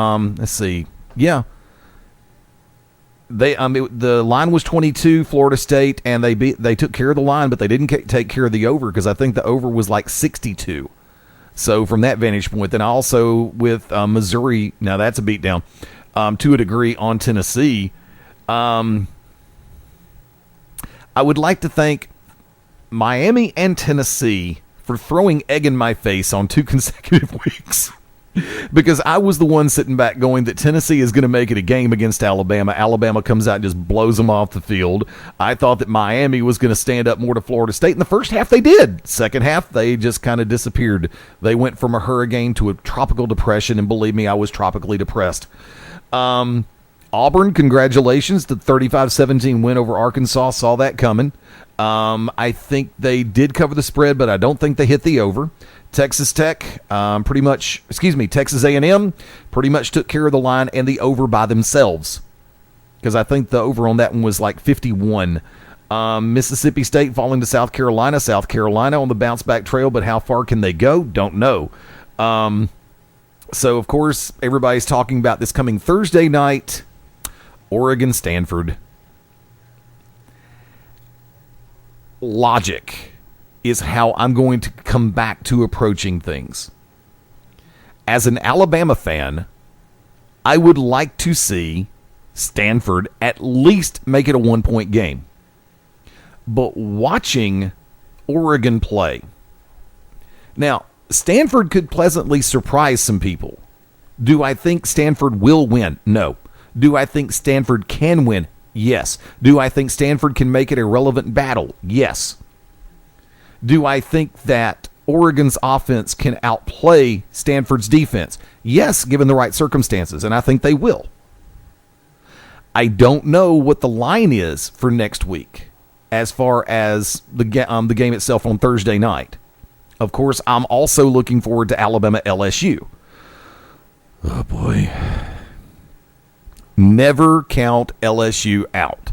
the line was 22, Florida State, and they took care of the line, but they didn't take care of the over because I think the over was like 62. So from that vantage point, then also with Missouri, now that's a beatdown to a degree on Tennessee. I would like to thank Miami and Tennessee for throwing egg in my face on 2 consecutive weeks. Because I was the one sitting back going that Tennessee is going to make it a game against Alabama. Alabama comes out and just blows them off the field. I thought that Miami was going to stand up more to Florida State. In the first half, they did. Second half, they just kind of disappeared. They went from a hurricane to a tropical depression, and believe me, I was tropically depressed. Auburn, congratulations. The 35-17 win over Arkansas. Saw that coming. I think they did cover the spread, but I don't think they hit the over. Texas Tech, Texas A&M pretty much took care of the line and the over by themselves, because I think the over on that one was like 51. Mississippi State falling to South Carolina. South Carolina on the bounce-back trail, but how far can they go? Don't know. So, of course, everybody's talking about this coming Thursday night, Oregon-Stanford. Logic is how I'm going to come back to approaching things. As an Alabama fan, I would like to see Stanford at least make it a 1-point game. But watching Oregon play, now, Stanford could pleasantly surprise some people. Do I think Stanford will win? No. Do I think Stanford can win? Yes. Do I think Stanford can make it a relevant battle? Yes. Do I think that Oregon's offense can outplay Stanford's defense? Yes, given the right circumstances, and I think they will. I don't know what the line is for next week as far as the game itself on Thursday night. Of course, I'm also looking forward to Alabama LSU. Oh, boy. Never count LSU out.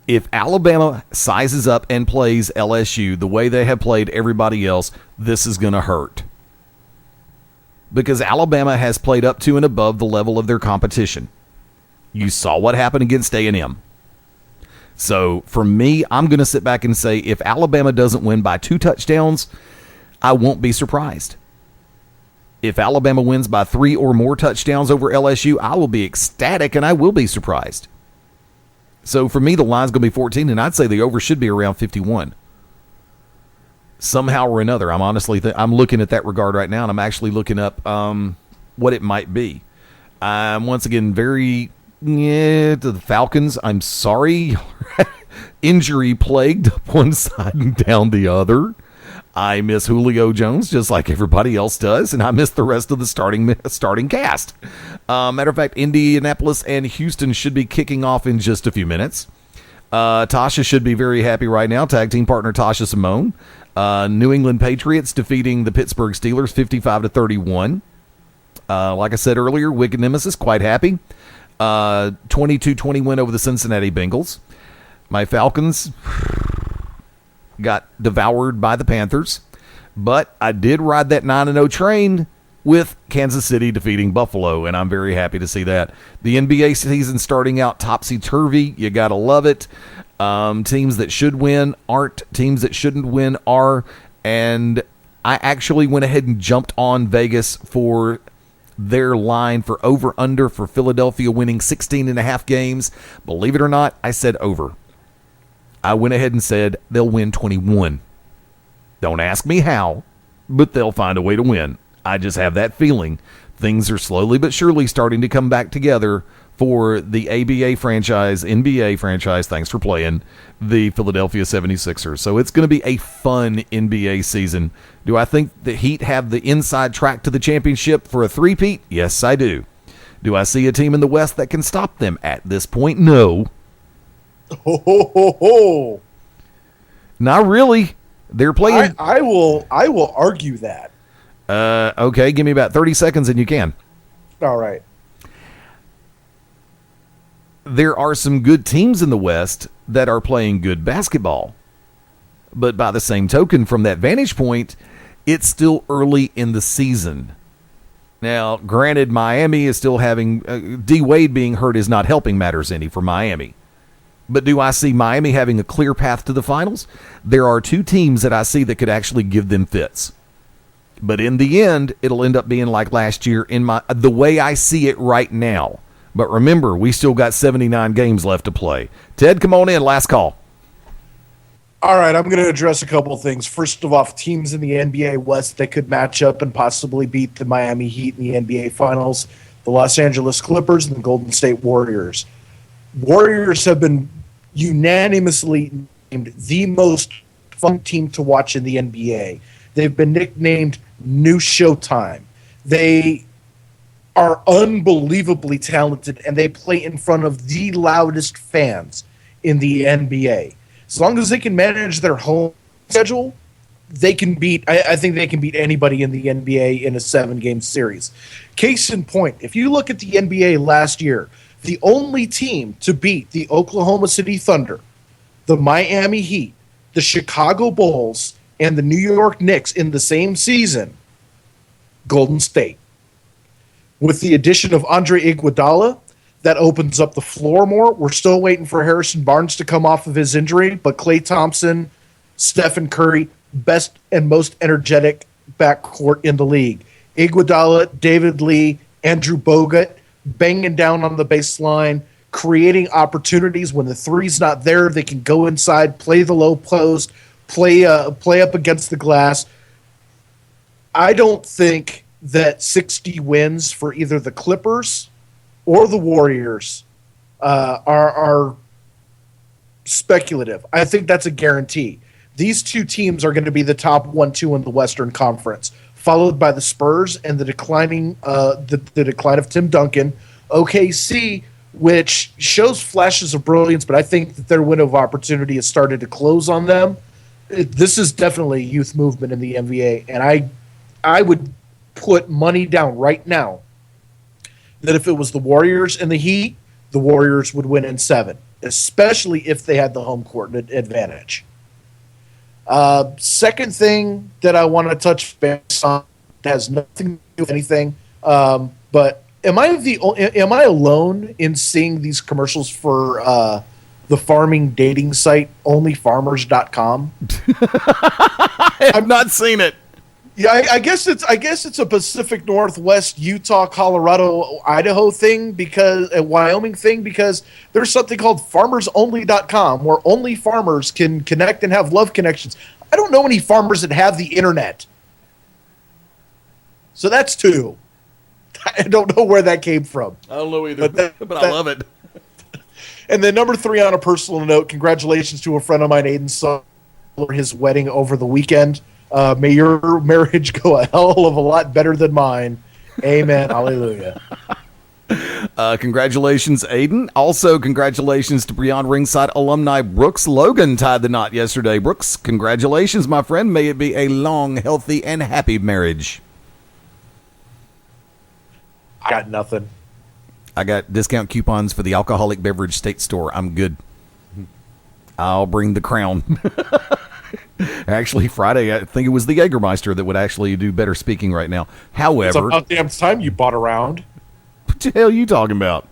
If Alabama sizes up and plays LSU the way they have played everybody else, this is going to hurt. Because Alabama has played up to and above the level of their competition. You saw what happened against A&M. So, for me, I'm going to sit back and say if Alabama doesn't win by 2 touchdowns, I won't be surprised. If Alabama wins by 3 or more touchdowns over LSU, I will be ecstatic and I will be surprised. So, for me, the line's going to be 14, and I'd say the over should be around 51. Somehow or another. I'm honestly I'm looking at that regard right now, and I'm actually looking up what it might be. I'm once again very... to the Falcons, I'm sorry. Injury plagued up one side and down the other. I miss Julio Jones just like everybody else does, and I miss the rest of the starting cast. Matter of fact, Indianapolis and Houston should be kicking off in just a few minutes. Tasha should be very happy right now. Tag team partner Tasha Simone. New England Patriots defeating the Pittsburgh Steelers 55-31. Like I said earlier, Wicked Nemesis quite happy. 22-20 win over the Cincinnati Bengals. My Falcons got devoured by the Panthers, but I did ride that 9-0 train with Kansas City defeating Buffalo, and I'm very happy to see that. The NBA season starting out topsy-turvy. You got to love it. Teams that should win aren't. Teams that shouldn't win are, and I actually went ahead and jumped on Vegas for their line for over-under for Philadelphia winning 16.5 games. Believe it or not, I said over. I went ahead and said they'll win 21. Don't ask me how, but they'll find a way to win. I just have that feeling. Things are slowly but surely starting to come back together for the ABA franchise, NBA franchise, thanks for playing, the Philadelphia 76ers. So it's going to be a fun NBA season. Do I think the Heat have the inside track to the championship for a three-peat? Yes, I do. Do I see a team in the West that can stop them at this point? No. Ho, ho, ho, ho. Not really. They're playing. I will argue that. Okay, give me about 30 seconds and you can. All right. There are some good teams in the West that are playing good basketball. But by the same token, from that vantage point, it's still early in the season. Now, granted, Miami is still having... D. Wade being hurt is not helping matters any for Miami. But do I see Miami having a clear path to the finals? There are two teams that I see that could actually give them fits. But in the end, it'll end up being like last year in the way I see it right now. But remember, we still got 79 games left to play. Ted, come on in. Last call. All right, I'm going to address a couple of things. First of all, teams in the NBA West that could match up and possibly beat the Miami Heat in the NBA Finals, the Los Angeles Clippers and the Golden State Warriors. Warriors have been unanimously named the most fun team to watch in the NBA. They've been nicknamed New Showtime. They are unbelievably talented, and they play in front of the loudest fans in the NBA. As long as they can manage their home schedule, they can beat. I think they can beat anybody in the NBA in a 7-game series. Case in point, if you look at the NBA last year, the only team to beat the Oklahoma City Thunder, the Miami Heat, the Chicago Bulls, and the New York Knicks in the same season, Golden State. With the addition of Andre Iguodala, that opens up the floor more. We're still waiting for Harrison Barnes to come off of his injury, but Klay Thompson, Stephen Curry, best and most energetic backcourt in the league. Iguodala, David Lee, Andrew Bogut, banging down on the baseline, creating opportunities. When the three's not there, they can go inside, play the low post, play up against the glass. I don't think that 60 wins for either the Clippers or the Warriors are speculative. I think that's a guarantee. These two teams are going to be the top 1-2 in the Western Conference, followed by the Spurs and the decline of Tim Duncan. OKC, which shows flashes of brilliance, but I think that their window of opportunity has started to close on them. This is definitely a youth movement in the NBA, and I would put money down right now that if it was the Warriors and the Heat, the Warriors would win in 7, especially if they had the home court advantage. Second thing that I want to touch base on has nothing to do with anything, but am I alone in seeing these commercials for the farming dating site onlyfarmers.com? I have not seen it. Yeah, I guess it's a Pacific Northwest, Utah, Colorado, Idaho thing, because a Wyoming thing, because there's something called farmersonly.com where only farmers can connect and have love connections. I don't know any farmers that have the internet. So that's 2. I don't know where that came from. I don't know either, but I love it. And then number 3, on a personal note, congratulations to a friend of mine, Aiden, for his wedding over the weekend. May your marriage go a hell of a lot better than mine. Amen. Hallelujah. Congratulations, Aiden. Also, congratulations to Beyond Ringside alumni Brooks Logan tied the knot yesterday. Brooks, congratulations, my friend. May it be a long, healthy, and happy marriage. I got nothing. I got discount coupons for the Alcoholic Beverage State Store. I'm good. I'll bring the crown. Actually, Friday, I think it was the Jägermeister that would actually do better speaking right now. However, it's about damn time you bought a round. What the hell are you talking about?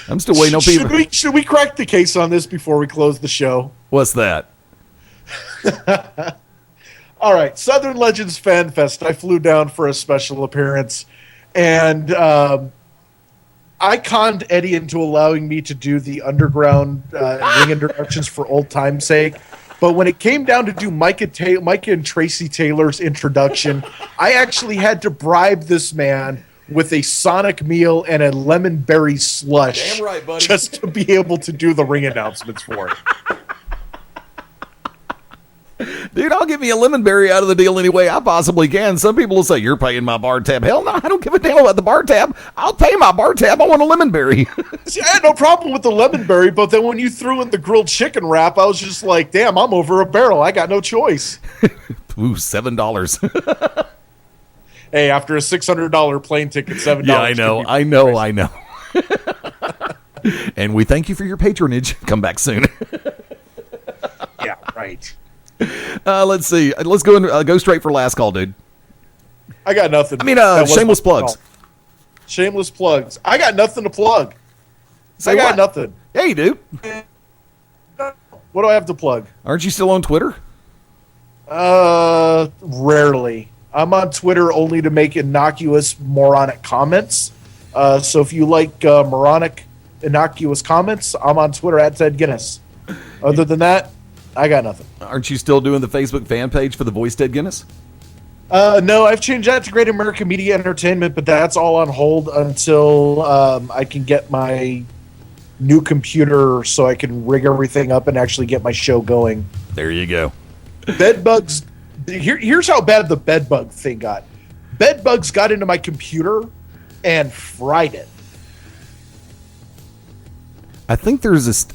I'm still waiting on people. Should we crack the case on this before we close the show? What's that? All right, Southern Legends Fan Fest. I flew down for a special appearance, and I conned Eddie into allowing me to do the underground ring introductions for old time's sake. But when it came down to do Micah and Tracy Taylor's introduction, I actually had to bribe this man with a Sonic meal and a lemon berry slush. Damn right, buddy. Just to be able to do the ring announcements for it. Dude, I'll give me a lemon berry out of the deal any way I possibly can. Some people will say, you're paying my bar tab. Hell no, I don't give a damn about the bar tab. I'll pay my bar tab. I want a lemon berry. See, I had no problem with the lemon berry, but then when you threw in the grilled chicken wrap, I was just like, damn, I'm over a barrel. I got no choice. Ooh, $7. Hey, after a $600 plane ticket, $7. Yeah, I know. And we thank you for your patronage. Come back soon. Yeah, right. Let's see. Let's go and go straight for last call, dude. I got nothing. I mean, shameless plugs. Shameless plugs. I got nothing to plug. Say I got what? nothing. Yeah, you do. What do I have to plug? Aren't you still on Twitter? Rarely. I'm on Twitter only to make innocuous, moronic comments. So if you like moronic, innocuous comments, I'm on Twitter at Ted Guinness. Other than that, I got nothing. Aren't you still doing the Facebook fan page for the Voice Ted Guinness? No, I've changed that to Great American Media Entertainment, but that's all on hold until I can get my new computer so I can rig everything up and actually get my show going. There you go. Bedbugs. Here's how bad the bedbug thing got. Bedbugs got into my computer and fried it. I think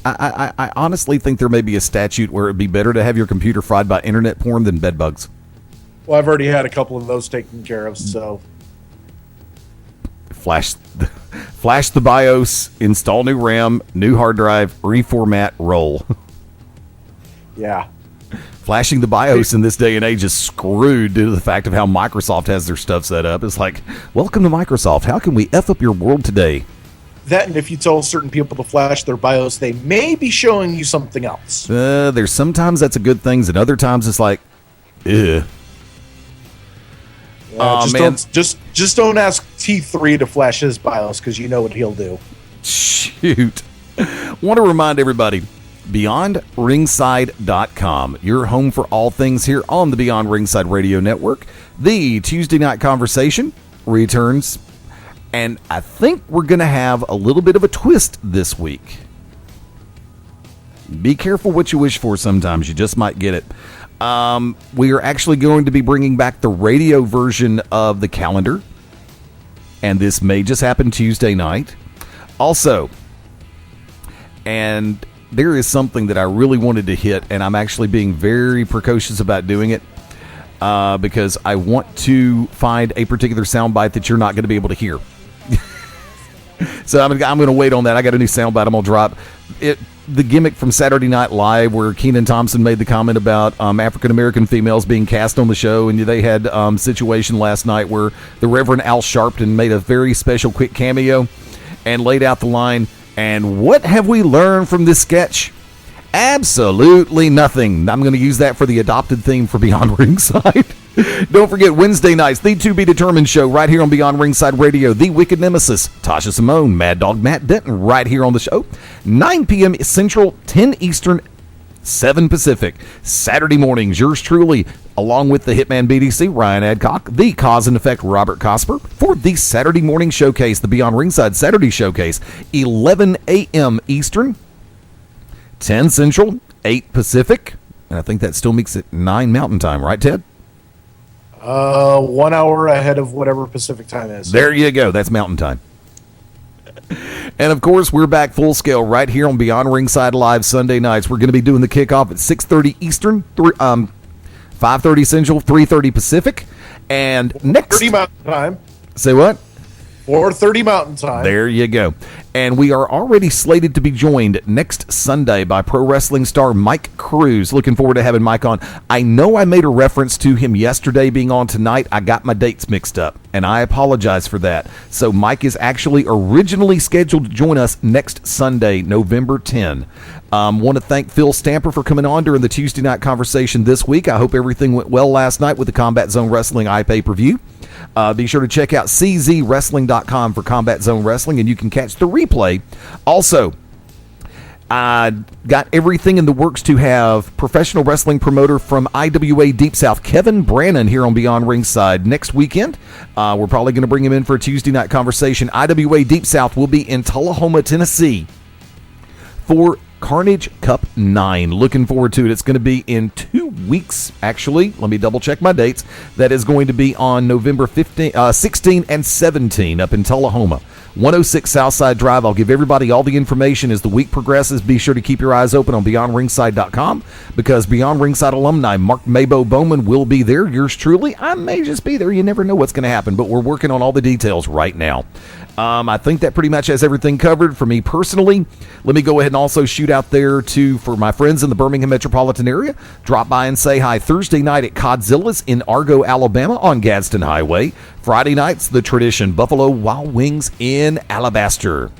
I honestly think there may be a statute where it'd be better to have your computer fried by internet porn than bed bugs. Well, I've already had a couple of those taken care of, so. Flash the BIOS, install new RAM, new hard drive, reformat, roll. Yeah. Flashing the BIOS in this day and age is screwed due to the fact of how Microsoft has their stuff set up. It's like, welcome to Microsoft. How can we F up your world today? That, and if you tell certain people to flash their BIOS, they may be showing you something else. There's sometimes that's a good thing, and other times it's like, ugh. Just don't ask T3 to flash his BIOS because you know what he'll do. Shoot. Want to remind everybody, BeyondRingside.com, your home for all things here on the Beyond Ringside Radio Network. The Tuesday Night Conversation returns, and I think we're going to have a little bit of a twist this week. Be careful what you wish for sometimes. You just might get it. We are actually going to be bringing back the radio version of the calendar, and this may just happen Tuesday night. Also, and there is something that I really wanted to hit, and I'm actually being very precocious about doing it because I want to find a particular soundbite that you're not going to be able to hear. So I'm going to wait on that. I got a new soundbite I'm going to drop. The gimmick from Saturday Night Live where Kenan Thompson made the comment about African-American females being cast on the show, and they had a situation last night where the Reverend Al Sharpton made a very special quick cameo and laid out the line, and what have we learned from this sketch? Absolutely nothing. I'm going to use that for the adopted theme for Beyond Ringside. Don't forget, Wednesday nights, the To Be Determined show right here on Beyond Ringside Radio. The Wicked Nemesis, Tasha Simone, Mad Dog Matt Denton right here on the show. 9 p.m. Central, 10 Eastern, 7 Pacific. Saturday mornings, yours truly, along with the Hitman BDC, Ryan Adcock, the Cause and Effect, Robert Cosper, for the Saturday morning showcase, the Beyond Ringside Saturday showcase, 11 a.m. Eastern, 10 Central, 8 Pacific, and I think that still makes it 9 Mountain Time, right, Ted? 1 hour ahead of whatever Pacific time is. There you go. That's Mountain Time. And, of course, we're back full scale right here on Beyond Ringside Live Sunday nights. We're going to be doing the kickoff at 6:30 Eastern, 5:30 Central, 3:30 Pacific. And next... 30 Mountain Time. Say what? 4:30 Mountain Time. There you go. And we are already slated to be joined next Sunday by pro wrestling star Mike Cruz. Looking forward to having Mike on. I know I made a reference to him yesterday being on tonight. I got my dates mixed up, and I apologize for that. So Mike is actually originally scheduled to join us next Sunday, November 10. Want to thank Phil Stamper for coming on during the Tuesday night conversation this week. I hope everything went well last night with the Combat Zone Wrestling iPay-per-view. Be sure to check out czwrestling.com for Combat Zone Wrestling, and you can catch the replay. Also, I got everything in the works to have professional wrestling promoter from IWA Deep South, Kevin Brannon, here on Beyond Ringside next weekend. We're probably going to bring him in for a Tuesday night conversation. IWA Deep South will be in Tullahoma, Tennessee for Carnage Cup 9. Looking forward to it. It's going to be in 2 weeks, actually. Let me double check my dates. That is going to be on November 16 and 17 up in Tullahoma. 106 Southside Drive. I'll give everybody all the information as the week progresses. Be sure to keep your eyes open on BeyondRingside.com because Beyond Ringside alumni Mark Mabo Bowman will be there. Yours truly. I may just be there. You never know what's going to happen, but we're working on all the details right now. I think that pretty much has everything covered for me personally. Let me go ahead and also shoot out there for my friends in the Birmingham metropolitan area. Drop by and say hi Thursday night at Codzilla's in Argo, Alabama on Gadsden Highway. Friday nights, the tradition, Buffalo Wild Wings in Alabaster.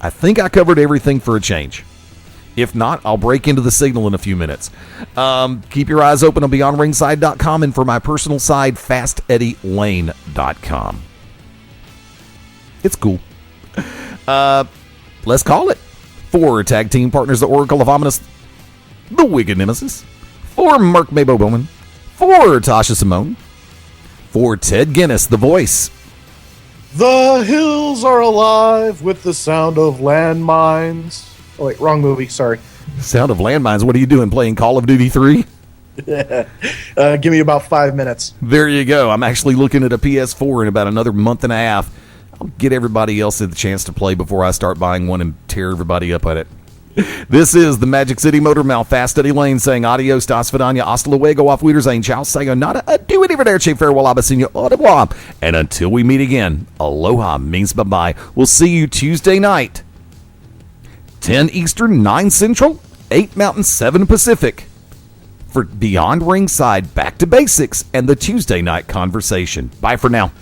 I think I covered everything for a change. If not, I'll break into the signal in a few minutes. Keep your eyes open on BeyondRingside.com and for my personal side, FastEddieLayne.com. It's cool. Let's call it. For tag team partners, the Oracle of Ominous, the Wicked Nemesis. For Mark Mabo Bowman. For Tasha Simone. For Ted Guinness, the voice. The hills are alive with the sound of landmines. Oh, wait, wrong movie. Sorry. Sound of landmines. What are you doing? Playing Call of Duty 3? Give me about 5 minutes. There you go. I'm actually looking at a PS4 in about another month and a half. I'll get everybody else the chance to play before I start buying one and tear everybody up at it. This is the Magic City Motor Mouth, Fast Eddie Layne saying adios, das vidania, hasta luego, auf Wiedersehen, ciao, sayonara, adieu, arrivederci, farewell, abasinho, au revoir. And until we meet again, aloha means bye-bye. We'll see you Tuesday night, 10 Eastern, 9 Central, 8 Mountain, 7 Pacific, for Beyond Ringside, Back to Basics, and the Tuesday Night Conversation. Bye for now.